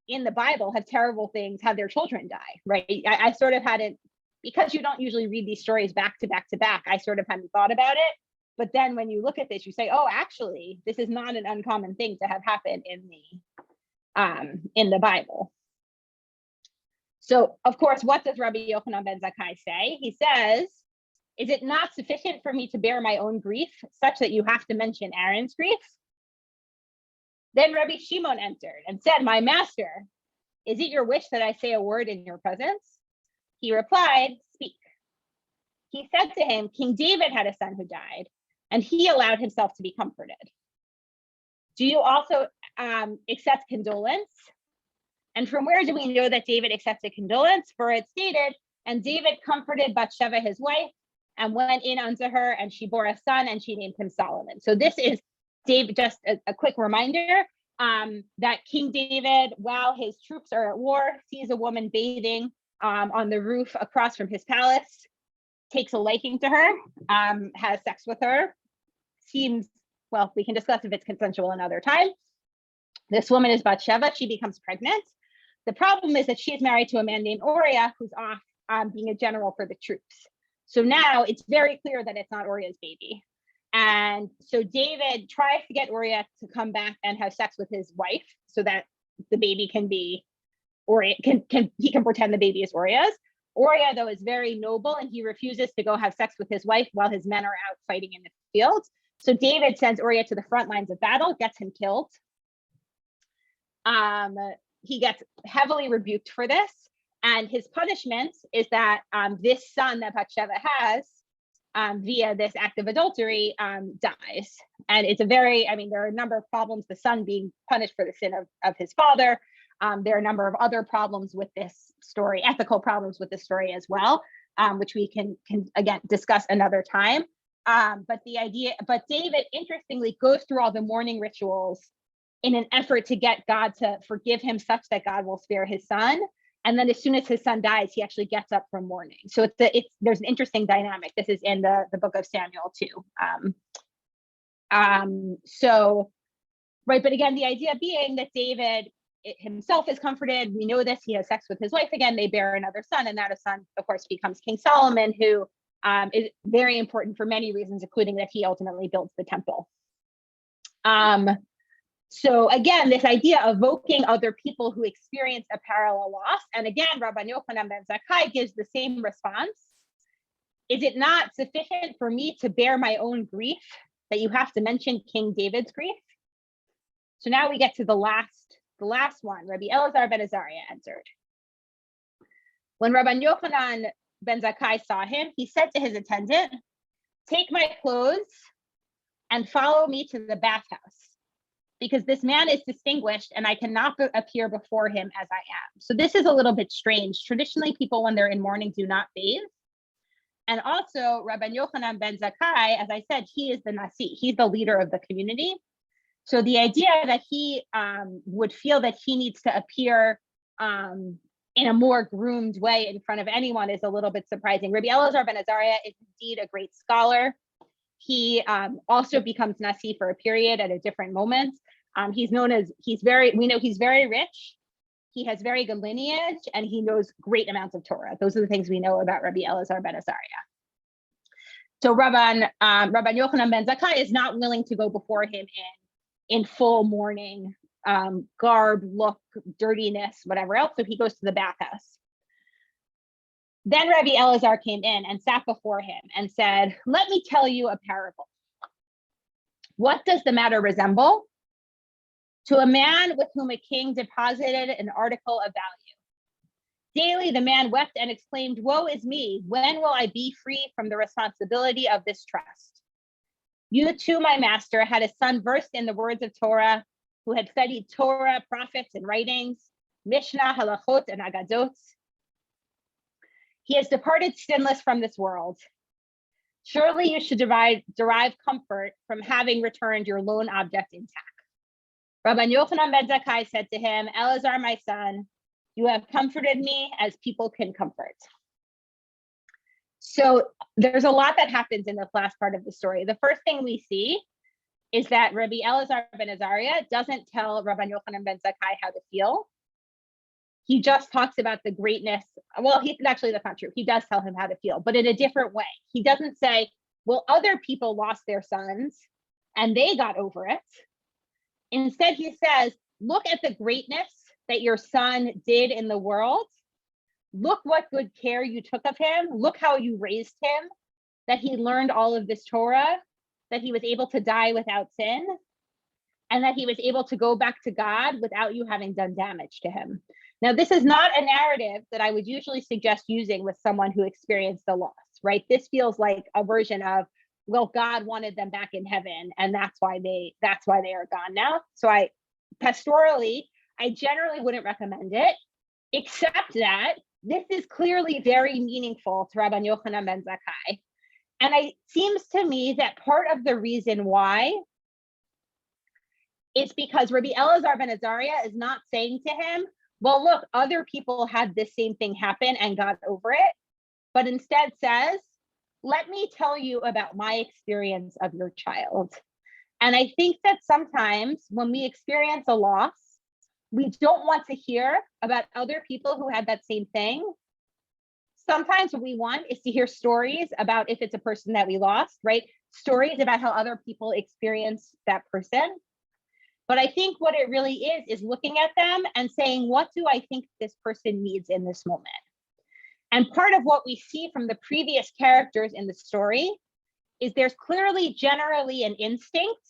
in the Bible have terrible things, have their children die, right? I sort of hadn't, because you don't usually read these stories back to back to back, I sort of hadn't thought about it. But then when you look at this, you say, oh, actually, this is not an uncommon thing to have happened in the Bible. So, of course, what does Rabbi Yochanan ben Zakkai say? He says, is it not sufficient for me to bear my own grief, such that you have to mention Aaron's grief? Then Rabbi Shimon entered and said, my master, is it your wish that I say a word in your presence? He replied, speak. He said to him, King David had a son who died, and he allowed himself to be comforted. Do you also accept condolence? And from where do we know that David accepted condolence? For it stated, and David comforted Bathsheba his wife, and went in unto her, and she bore a son, and she named him Solomon. So this is David, just a quick reminder that King David, while his troops are at war, sees a woman bathing on the roof across from his palace, takes a liking to her, has sex with her. Seems, well, we can discuss if it's consensual another time. This woman is Bathsheba. She becomes pregnant. The problem is that she is married to a man named Uriah, who's off being a general for the troops. So now it's very clear that it's not Uriah's baby. And so David tries to get Uriah to come back and have sex with his wife so that the baby can be, Uriah he can pretend the baby is Uriah's. Uriah, though, is very noble, and he refuses to go have sex with his wife while his men are out fighting in the field. So David sends Uriah to the front lines of battle, gets him killed. He gets heavily rebuked for this. And his punishment is that this son that Bathsheba has via this act of adultery dies. And it's there are a number of problems, the son being punished for the sin of his father. There are a number of other problems with this story, ethical problems with this story as well, which we can again discuss another time. But David, interestingly, goes through all the mourning rituals in an effort to get God to forgive him such that God will spare his son. And then as soon as his son dies, he actually gets up from mourning. So there's an interesting dynamic. This is in the book of Samuel too. But again, the idea being that David himself is comforted. We know this, he has sex with his wife again, they bear another son, and that son, of course, becomes King Solomon, who is very important for many reasons, including that he ultimately builds the temple. So again, this idea of evoking other people who experience a parallel loss, and again, Rabban Yochanan ben Zakkai gives the same response. Is it not sufficient for me to bear my own grief that you have to mention King David's grief? So now we get to the last one. Rebbi Eliezer ben Azariah answered. When Rabban Yochanan ben Zakkai saw him, he said to his attendant, "Take my clothes and follow me to the bathhouse, because this man is distinguished and I cannot appear before him as I am." So this is a little bit strange. Traditionally, people, when they're in mourning, do not bathe. And also, Rabban Yochanan ben Zakkai, as I said, he is the Nasi. He's the leader of the community. So the idea that he would feel that he needs to appear in a more groomed way in front of anyone is a little bit surprising. Rebbi Eliezer ben Azariah is indeed a great scholar. He also becomes Nasi for a period at a different moment. We know he's very rich. He has very good lineage, and he knows great amounts of Torah. Those are the things we know about Rebbi Eliezer ben Azariah. So Rabban Yochanan ben Zakkai is not willing to go before him in full mourning, garb, look, dirtiness, whatever else. So he goes to the bathhouse. Then Rebbi Eliezer came in and sat before him and said, "Let me tell you a parable. What does the matter resemble? To a man with whom a king deposited an article of value. Daily the man wept and exclaimed, 'Woe is me! When will I be free from the responsibility of this trust?' You too, my master, had a son versed in the words of Torah, who had studied Torah, prophets, and writings, Mishnah, Halachot, and Agadot. He has departed sinless from this world. Surely you should derive comfort from having returned your lone object intact." Rabban Yochanan ben Zakkai said to him, "Eliezer, my son, you have comforted me as people can comfort." So there's a lot that happens in this last part of the story. The first thing we see is that Rebbi Eliezer ben Azariah doesn't tell Rabban Yochanan ben Zakkai how to feel. He just talks about the greatness. Well, that's not true. He does tell him how to feel, but in a different way. He doesn't say, well, other people lost their sons and they got over it. Instead, he says, look at the greatness that your son did in the world. Look what good care you took of him. Look how you raised him, that he learned all of this Torah, that he was able to die without sin, and that he was able to go back to God without you having done damage to him. Now, this is not a narrative that I would usually suggest using with someone who experienced a loss, right? This feels like a version of, well, God wanted them back in heaven, and that's why they are gone now. So pastorally, I generally wouldn't recommend it, except that this is clearly very meaningful to Rabban Yochanan ben Zakkai. And it seems to me that part of the reason why is because Rebbi Eliezer ben Azariah is not saying to him, well, look, other people had this same thing happen and got over it, but instead says, let me tell you about my experience of your child. And I think that sometimes when we experience a loss, we don't want to hear about other people who had that same thing. Sometimes what we want is to hear stories about, if it's a person that we lost, right? Stories about how other people experience that person. But I think what it really is looking at them and saying, what do I think this person needs in this moment? And part of what we see from the previous characters in the story is there's clearly generally an instinct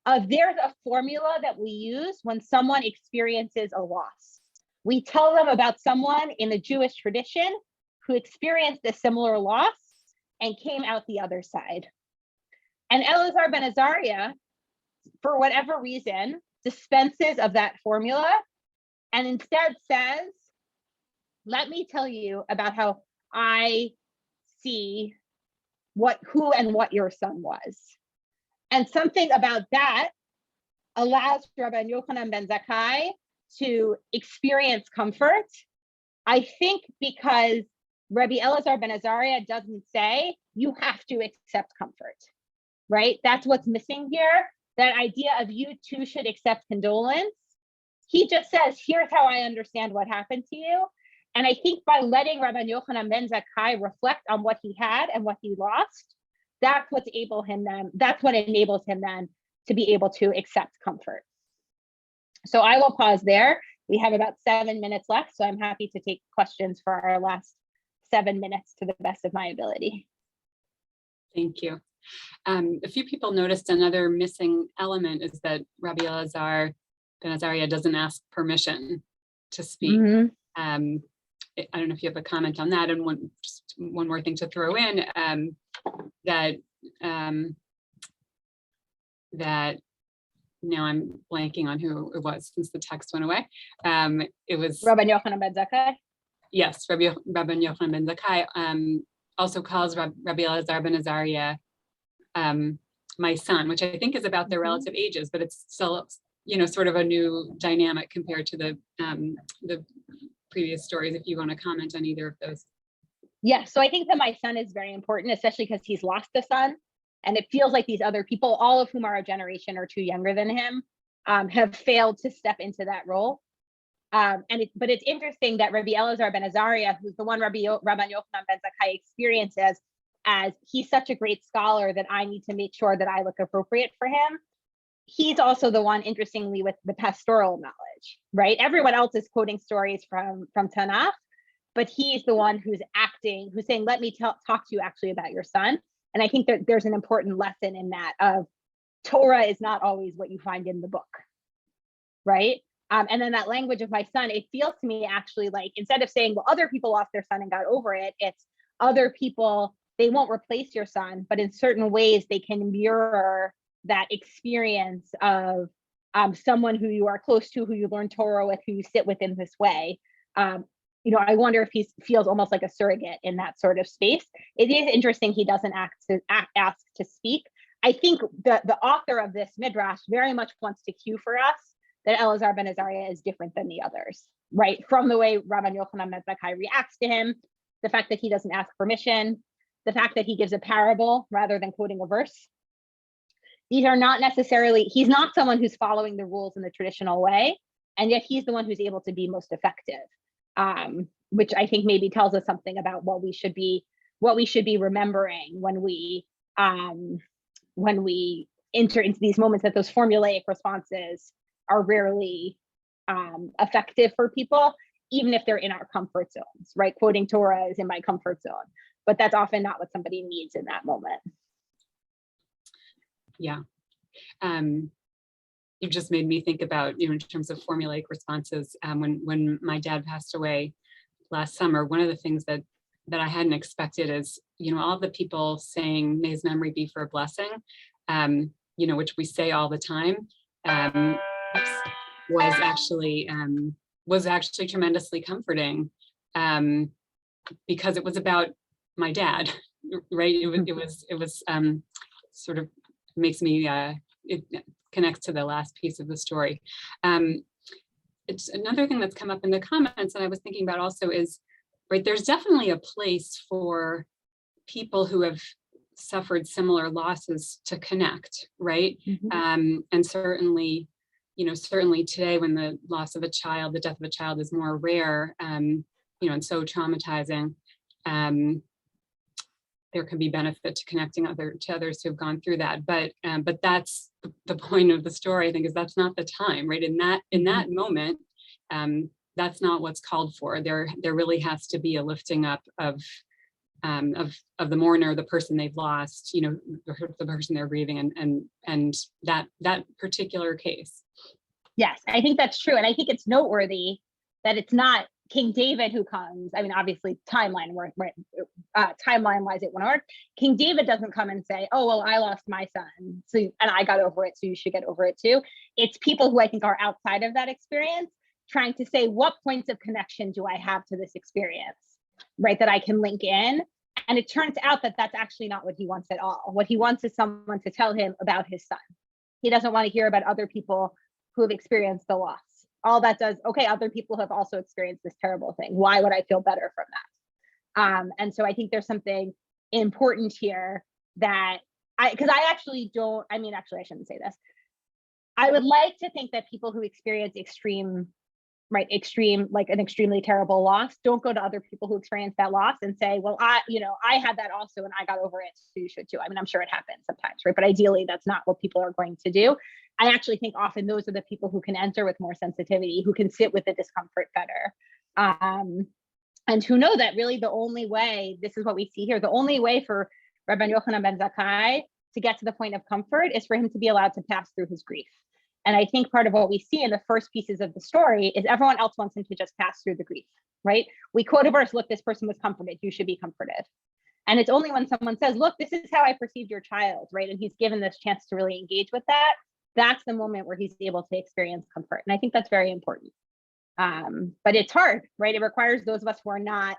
of, there's a formula that we use when someone experiences a loss. we tell them about someone in the Jewish tradition who experienced a similar loss and came out the other side. And Eliezer ben Azariah, for whatever reason, dispenses of that formula and instead says, let me tell you about how I see who and what your son was. And something about that allows Rabbi Yochanan ben Zakkai to experience comfort. I think because Rebbi Eliezer ben Azariah doesn't say, you have to accept comfort, right? That's what's missing here. That idea of you too should accept condolence. He just says, here's how I understand what happened to you. And I think by letting Rabbi Yochanan ben Zakkai reflect on what he had and what he lost, that's what enables him then to be able to accept comfort. So I will pause there. We have about 7 minutes left, so I'm happy to take questions for our last 7 minutes to the best of my ability. Thank you. A few people noticed another missing element is that Rabbi Eliezer ben Azariah doesn't ask permission to speak. Mm-hmm. I don't know if you have a comment on that. And just one more thing to throw in, that now I'm blanking on who it was since the text went away. It was Rabbi Yochanan ben Zakkai. Yes, Rabbi Yochanan ben Zakkai also calls Rabbi Eliezer ben Azariah my son, which I think is about their relative ages, but it's still, sort of a new dynamic compared to the previous stories. If you want to comment on either of those. Yeah, so I think that my son is very important, especially because he's lost a son. And it feels like these other people, all of whom are a generation or two younger than him, have failed to step into that role. But it's interesting that Rabbi Eliezer ben Azariah, who's the one Rabbi Yochanan ben Zakkai experiences as he's such a great scholar that I need to make sure that I look appropriate for him. He's also the one, interestingly, with the pastoral knowledge, right? Everyone else is quoting stories from Tanakh, but he's the one who's acting, who's saying, let me talk to you actually about your son. And I think that there's an important lesson in that of Torah is not always what you find in the book, right? And then that language of my son, it feels to me actually like, instead of saying, well, other people lost their son and got over it, it's other people, they won't replace your son, but in certain ways they can mirror that experience of someone who you are close to, who you learn Torah with, who you sit with in this way. I wonder if he feels almost like a surrogate in that sort of space. It is interesting he doesn't ask to speak. I think the author of this midrash very much wants to cue for us that Eliezer ben Azariah is different than the others, right? From the way Rabbi Yochanan ben Zakkai reacts to him, the fact that he doesn't ask permission, the fact that he gives a parable rather than quoting a verse. These are not necessarily, he's not someone who's following the rules in the traditional way, and yet he's the one who's able to be most effective, which I think maybe tells us something about what we should be remembering when we enter into these moments, that those formulaic responses are rarely effective for people, even if they're in our comfort zones, right? Quoting Torah is in my comfort zone, but that's often not what somebody needs in that moment. Yeah. You just made me think about, in terms of formulaic responses, when my dad passed away last summer, one of the things that I hadn't expected is, all the people saying, may his memory be for a blessing, which we say all the time, was actually tremendously comforting, because it was about my dad, right? It was sort of makes me, it connects to the last piece of the story. It's another thing that's come up in the comments, and I was thinking about also is, right, there's definitely a place for people who have suffered similar losses to connect, right? Mm-hmm. And certainly today, when the loss of a child, the death of a child is more rare, and so traumatizing, there can be benefit to connecting to others who have gone through that. But that's the point of the story, I think, is that's not the time, right? In that moment, that's not what's called for. There really has to be a lifting up of the mourner, the person they've lost, the person they're grieving, and that particular case. Yes, I think that's true. And I think it's noteworthy that it's not King David who comes. I mean, obviously timeline wise it won't work. King David doesn't come and say, oh, well, I lost my son, so and I got over it, so you should get over it too. It's people who I think are outside of that experience trying to say, what points of connection do I have to this experience, right, that I can link in. And it turns out that that's actually not what he wants at all. What he wants is someone to tell him about his son. He doesn't want to hear about other people who have experienced the loss. All that does, okay, other people have also experienced this terrible thing. Why would I feel better from that? And so I think there's something important here that because I actually don't, I mean, actually, I shouldn't say this. I would like to think that people who experience extreme, like an extremely terrible loss, don't go to other people who experience that loss and say, well, I had that also and I got over it, so you should too. I mean, I'm sure it happens sometimes, right? But ideally, that's not what people are going to do. I actually think often those are the people who can enter with more sensitivity, who can sit with the discomfort better. And who know that really the only way, this is what we see here, the only way for Rabbi Yochanan ben Zakkai to get to the point of comfort is for him to be allowed to pass through his grief. And I think part of what we see in the first pieces of the story is everyone else wants him to just pass through the grief, right? We quote a verse, look, this person was comforted, you should be comforted. And it's only when someone says, look, this is how I perceived your child, right? And he's given this chance to really engage with that. That's the moment where he's able to experience comfort. And I think that's very important. But it's hard, right? It requires those of us who are not,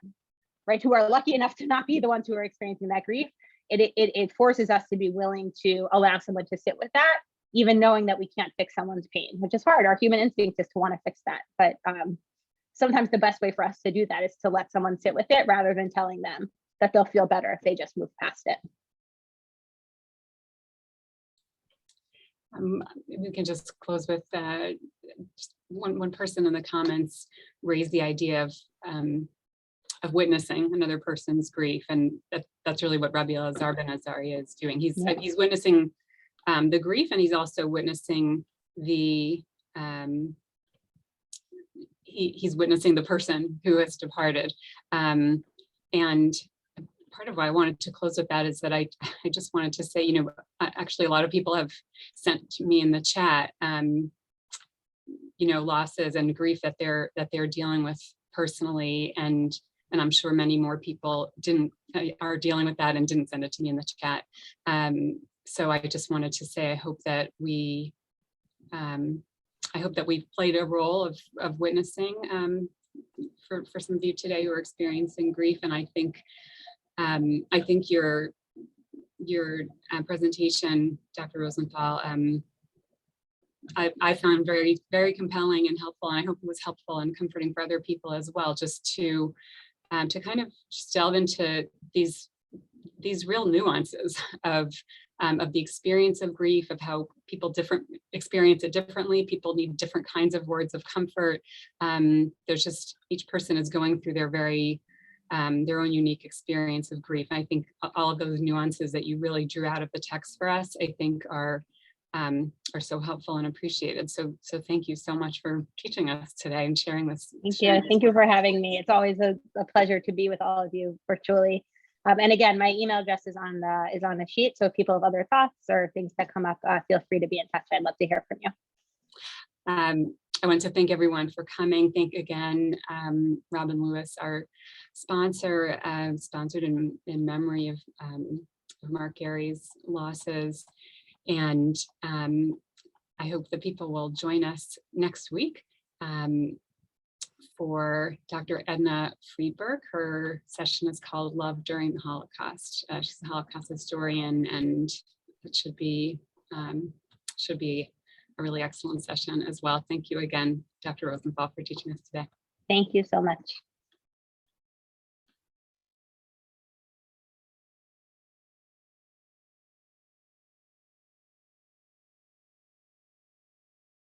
right, who are lucky enough to not be the ones who are experiencing that grief. It forces us to be willing to allow someone to sit with that, even knowing that we can't fix someone's pain, which is hard. Our human instinct is to want to fix that. But sometimes the best way for us to do that is to let someone sit with it rather than telling them that they'll feel better if they just move past it. We can just close with just one person in the comments raised the idea of witnessing another person's grief, and that's really what Rebbi Eliezer ben Azariah is doing. He's witnessing the grief, and he's also witnessing the he's witnessing the person who has departed. And part of why I wanted to close with that is that I just wanted to say, you know, actually a lot of people have sent to me in the chat, you know, losses and grief that they're dealing with personally, and I'm sure many more people are dealing with that and didn't send it to me in the chat. So I just wanted to say, I hope that we've played a role of witnessing for some of you today who are experiencing grief. And I think your presentation, Dr. Rosenthal, I found very, very compelling and helpful, and I hope it was helpful and comforting for other people as well, just to kind of just delve into these real nuances of the experience of grief, of how people experience it differently. People need different kinds of words of comfort. There's just, each person is going through their own unique experience of grief. And I think all of those nuances that you really drew out of the text for us, I think are so helpful and appreciated. So thank you so much for teaching us today and sharing this. Thank you for having me. It's always a pleasure to be with all of you virtually. And again, my email address is on the sheet. So if people have other thoughts or things that come up, feel free to be in touch. I'd love to hear from you. I want to thank everyone for coming. Thank again, Robin Lewis, our sponsor, sponsored in memory of Mark Gary's losses. And I hope that people will join us next week for Dr. Edna Friedberg. Her session is called Love During the Holocaust. She's a Holocaust historian, and it should be a really excellent session as well. Thank you again, Dr. Rosenthal, for teaching us today. Thank you so much.